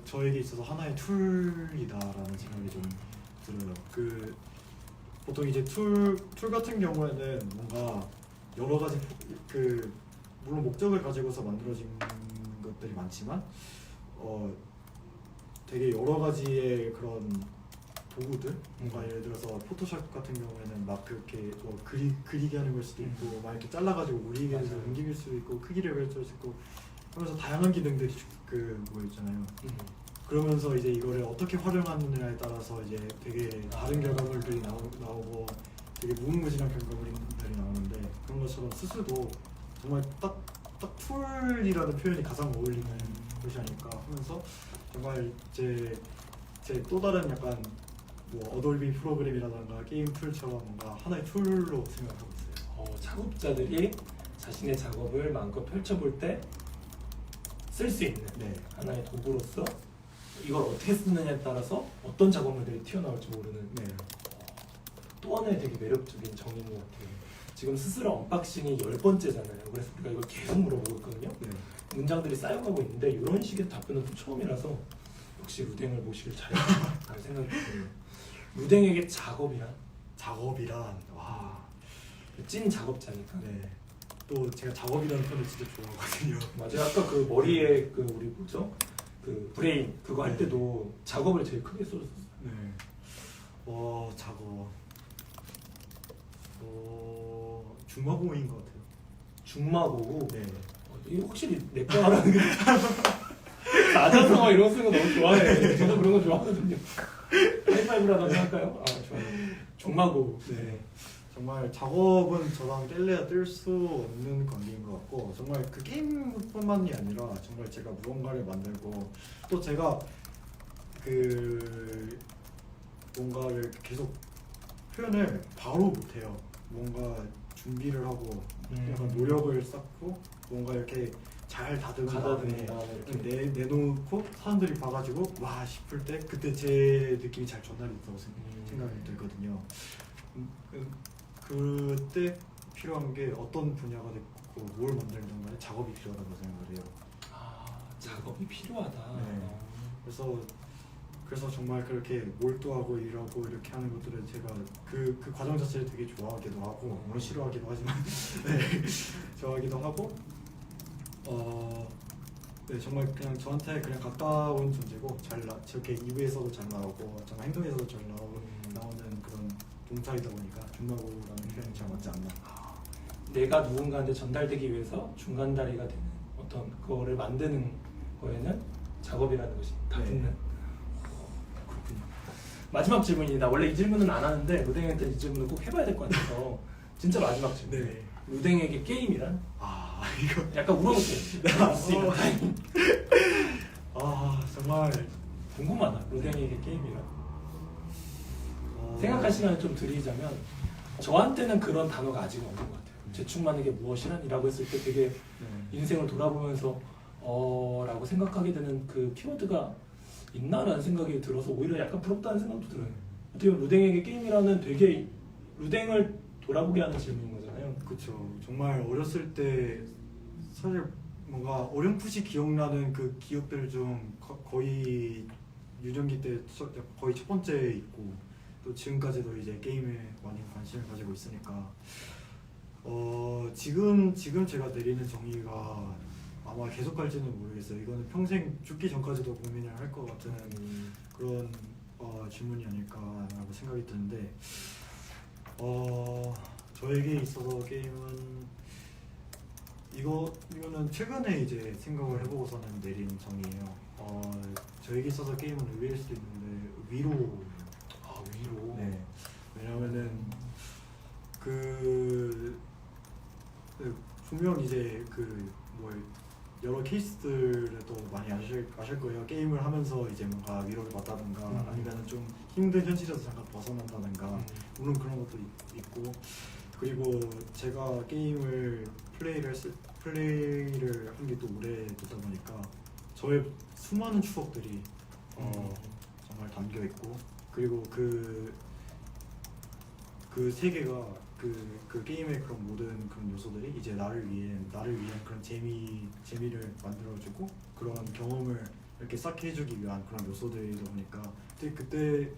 저에게 있어서 하나의 툴이다라는 생각이 좀 들어요. 그 보통 이제 툴 같은 경우에는 뭔가 여러 가지 물론 목적을 가지고서 만들어진 것들이 많지만 되게 여러 가지의 그런 도구들, 뭔가 예를 들어서 포토샵 같은 경우에는 막 그렇게 뭐 그리게 하는 걸 수도 있고 막 이렇게 잘라가지고 우리에게서 움직일 수도 있고 크기를 결정할 수 있고 하면서 다양한 기능들이 뭐 있잖아요. 그러면서 이제 이거를 어떻게 활용하느냐에 따라서 이제 되게 다른 결과물들이 나오고 되게 무궁무진한 결과물들이 나오는데 그런 것처럼 스스도 정말 딱 툴이라는 표현이 가장 어울리는 것이 아닐까 하면서 정말 제 또 다른 약간 뭐 어돌비 프로그램이라던가 게임 툴처럼 뭔가 하나의 툴로 생각하고 있어요. 작업자들이 자신의 작업을 마음껏 펼쳐볼 때 쓸 수 있는 하나의 도구로서 이걸 어떻게 쓰느냐에 따라서 어떤 작업물들이 튀어나올지 모르는 또 하나의 되게 매력적인 정의인 것 같아요. 지금 스스로 언박싱이 10번째잖아요. 그래서 우리가 이걸 계속 물어보고 있거든요. 문장들이 쌓여가고 있는데 이런 식의 답변은 또 처음이라서 역시 루댕을 모시길 잘했다는 생각이 들어요. 루댕에게 작업이란 와, 찐 작업자니까. 네. 또 제가 작업이라는 표현을 진짜 좋아하거든요. 맞아요. 아까 그 머리에 그 우리 뭐죠? 그 브레인 그거 할 때도 작업을 제일 크게 써줬어요. 네. 작업. 중마고인 것 같아요. 중마고. 네. 이거 확실히 내거 하라는 게. 나자성어 이런 거 쓰는 거 너무 좋아해. 저도 그런 거 좋아하거든요. 하이파이브라도 할까요? 좋아요. 중마고. 네. 정말 작업은 저랑 뗄래야 뗄 수 없는 관계인 것 같고 정말 그 게임뿐만이 아니라 정말 제가 무언가를 만들고 또 제가 그 뭔가를 계속 표현을 바로 못해요. 뭔가 준비를 하고 약간 노력을 쌓고 뭔가 이렇게 잘 다듬은 다음에 내놓고 사람들이 봐가지고 와 싶을 때 그때 제 느낌이 잘 전달이 됐다고 생각이 들거든요. 그때 필요한 게 어떤 분야가 됐고 뭘 만드는 간에 작업이 필요하다고 생각을 해요. 작업이 필요하다. 네. 그래서 정말 그렇게 몰두하고 일하고 이렇게 하는 것들을 제가 그 과정 자체를 되게 좋아하기도 하고 물론 싫어하기도 하지만 네, 좋아하기도 하고 네, 정말 그냥 저한테 그냥 가까운 존재고 저렇게 이브에서도 잘 나오고 정말 행동에서도 잘 나오는 그런 동사이다 보니까 중마고라는 표현이 잘 맞지 않나. 내가 누군가한테 전달되기 위해서 중간다리가 되는 어떤 그거를 만드는 거에는 작업이라는 것이 다 붙는. 그렇군요. 마지막 질문입니다. 원래 이 질문은 안 하는데 루댕한테 이 질문을 꼭 해봐야 될 것 같아서 진짜 마지막 질문. 네. 루댕에게 게임이란? 아 이거 약간 울어보세요. 정말 궁금하다. 루댕에게 게임이란? 생각할 시간을 좀 드리자면 저한테는 그런 단어가 아직 없는 것 같아요. 재충만한 게 무엇이란이라고 했을 때 되게 인생을 돌아보면서 라고 생각하게 되는 그 키워드가 있나라는 생각이 들어서 오히려 약간 부럽다는 생각도 들어요. 어떻게 보면 루댕에게 게임이라는 되게 루댕을 돌아보게 하는 질문인 거잖아요. 그렇죠. 정말 어렸을 때 사실 뭔가 어렴풋이 기억나는 그 기억들 중 거의 유년기 때 거의 첫 번째 있고 또 지금까지도 이제 게임에 많이 관심을 가지고 있으니까 지금 제가 내리는 정의가 아마 계속 갈지는 모르겠어요. 이거는 평생 죽기 전까지도 고민을 할 것 같은 그런 질문이 아닐까라고 생각이 드는데 저에게 있어서 게임은 이거는 최근에 이제 생각을 해보고서는 내린 정의예요. 저에게 있어서 게임은 의외일 수도 있는데 위로. 위로. 네. 왜냐면은 분명 이제 여러 케이스들도 많이 아실 거예요. 게임을 하면서 이제 뭔가 위로를 받다든가 아니면 좀 힘든 현실에서 잠깐 벗어난다든가 물론 그런 것도 있고 그리고 제가 게임을 플레이를 한 게 또 오래되다 보니까 저의 수많은 추억들이 정말 담겨 있고 그리고 그 세계가 그 게임의 그런 모든 그런 요소들이 이제 나를 위한 그런 재미를 만들어주고 그런 경험을 이렇게 쌓게 해주기 위한 그런 요소들이다 보니까 그때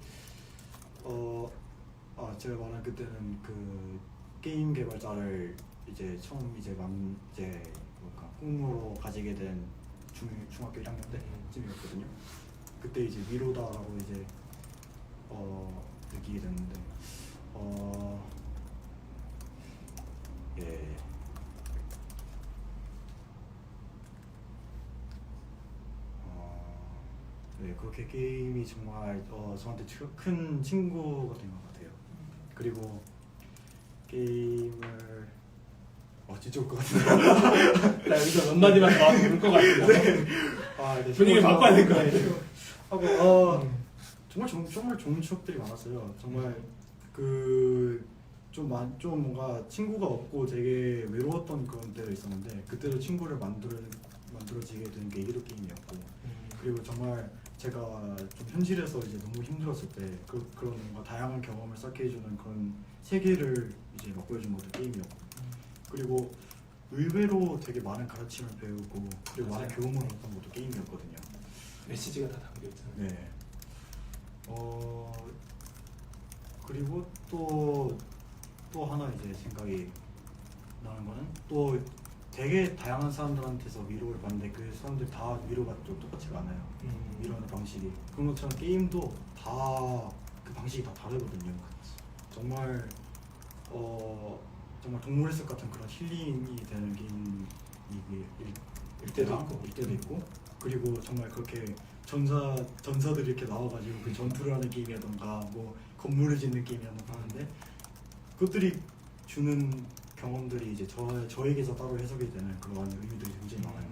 제가 말한 그때는 그 게임 개발자를 이제 처음 이제 꿈으로 가지게 된 중학교 1학년 때쯤이었거든요. 그때 이제 위로다라고 이제 느끼게 됐는데 예. 네, 그렇게 게임이 정말 저한테 큰 친구가 된 것 같아요. 그리고 게임을 진짜 올 것 같은데. 나 여기서 몇 마디만 더 하면 울것 같아요. 네, 분위기 바꿔야 될 것 같아요. 정말 좋은 추억들이 많았어요. 정말 좀 뭔가 친구가 없고 되게 외로웠던 그런 때가 있었는데 그때도 친구를 만들어지게 된 계기도 게임이었고 그리고 정말 제가 좀 현실에서 이제 너무 힘들었을 때 그런 뭔가 다양한 경험을 쌓게 해주는 그런 세계를 이제 맛보여준 것도 게임이었고 그리고 의외로 되게 많은 가르침을 배우고 그리고 많은 교훈을 얻었던 것도 게임이었거든요. 메시지가 다 담겨있잖아요. 네. 그리고 또 하나 이제 생각이 나는 거는 또 되게 다양한 사람들한테서 위로를 받는데 그 사람들 다 위로가 또 똑같지가 않아요. 위로하는 방식이. 그런 것처럼 게임도 다 그 방식이 다 다르거든요. 정말 정말 동물의 숲 같은 그런 힐링이 되는 게임일 때도 있고 그리고 정말 그렇게 전사들이 이렇게 나와가지고 그 전투를 하는 게임이라던가 뭐 건물을 짓는 게임이라던가 하는데 그것들이 주는 경험들이 이제 저에게서 따로 해석이 되는 그런 의미들이 굉장히 많아요.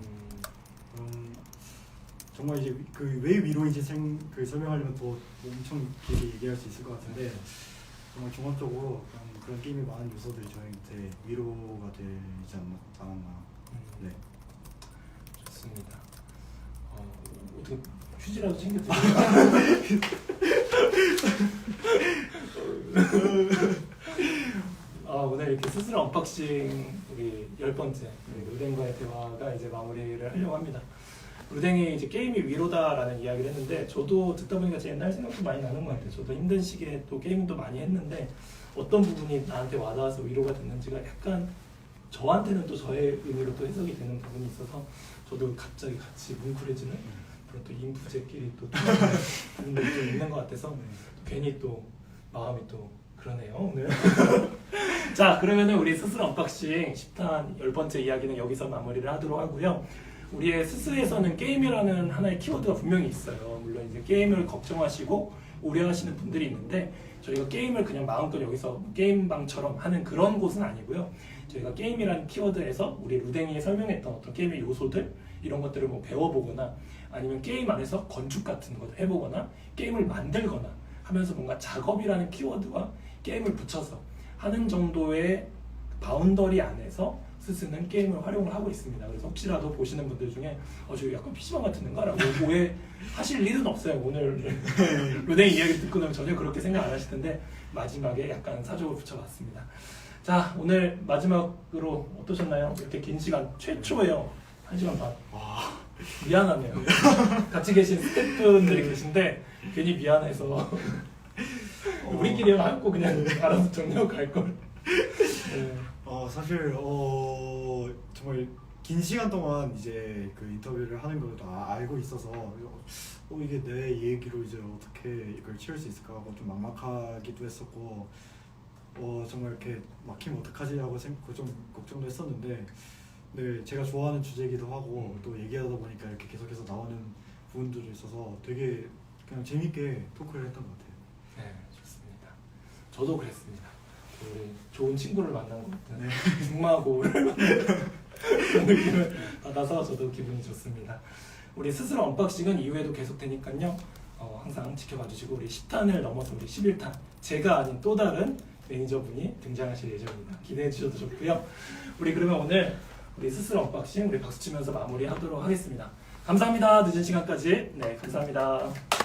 정말 이제 그 왜 위로인지 설명하려면 더 엄청 길게 얘기할 수 있을 것 같은데 정말 종합적으로 그런 게임의 많은 요소들이 저희한테 위로가 되지 않았나. 네. 좋습니다. 어떻게 휴지라도 챙겨드릴까요? 오늘 이렇게 스스로 언박싱 우리 10번째 루댕과의 대화가 이제 마무리를 하려고 합니다. 루댕이 이제 게임이 위로다라는 이야기를 했는데 저도 듣다 보니까 제 옛날 생각도 많이 나는 것 같아요. 저도 힘든 시기에 또 게임도 많이 했는데 어떤 부분이 나한테 와닿아서 위로가 됐는지가 약간 저한테는 또 저의 의미로 또 해석이 되는 부분이 있어서 저도 갑자기 같이 뭉클해지는 그런 또 인프제끼리 또 부분들이 좀 있는 것 같아서 또 괜히 또 마음이 또 그러네요 오늘. 자, 그러면은 우리 스스로 언박싱 10탄 10번째 이야기는 여기서 마무리를 하도록 하고요. 우리의 스스에서는 게임이라는 하나의 키워드가 분명히 있어요. 물론 이제 게임을 걱정하시고 우려하시는 분들이 있는데 저희가 게임을 그냥 마음껏 여기서 게임방처럼 하는 그런 곳은 아니고요. 저희가 게임이라는 키워드에서 우리 루댕이 설명했던 어떤 게임의 요소들 이런 것들을 뭐 배워보거나 아니면 게임 안에서 건축 같은 것을 해보거나 게임을 만들거나 하면서 뭔가 작업이라는 키워드와 게임을 붙여서 하는 정도의 바운더리 안에서 스스는 게임을 활용을 하고 있습니다. 그래서 혹시라도 보시는 분들 중에 저기 약간 PC방 같은 데인가? 라고 오해하실 일은 없어요. 오늘 루댕 이야기 듣고 나면 전혀 그렇게 생각 안 하실 텐데 마지막에 약간 사족을 붙여봤습니다. 자, 오늘 마지막으로 어떠셨나요? 이렇게 긴 시간 최초예요. 1시간 반. 미안하네요. 같이 계신 스태프분들이 계신데 괜히 미안해서 우리끼리 하고 그냥 알아서 정리하고 갈걸. 네. 사실 정말 긴 시간 동안 이제 그 인터뷰를 하는 걸 다 알고 있어서 이게 내 얘기로 이제 어떻게 이걸 치울 수 있을까 하고 좀 막막하기도 했었고 정말 이렇게 막히면 어떡하지 하고 좀 걱정도 했었는데 네, 제가 좋아하는 주제이기도 하고 또 얘기하다 보니까 이렇게 계속해서 나오는 부분들이 있어서 되게 그냥 재밌게 토크를 했던 것 같아요. 네, 좋습니다. 저도 그랬습니다. 우리 좋은 친구를 만난 것 같은 중마고를 만난 그런 느낌을 받아서 저도 기분이 좋습니다. 우리 스스로 언박싱은 이후에도 계속 되니까요. 항상 지켜봐 주시고 우리 10탄을 넘어서 우리 11탄 제가 아닌 또 다른 매니저분이 등장하실 예정입니다. 기대해 주셔도 좋고요. 우리 그러면 오늘 우리 스스로 언박싱 우리 박수 치면서 마무리하도록 하겠습니다. 감사합니다. 늦은 시간까지. 네, 감사합니다.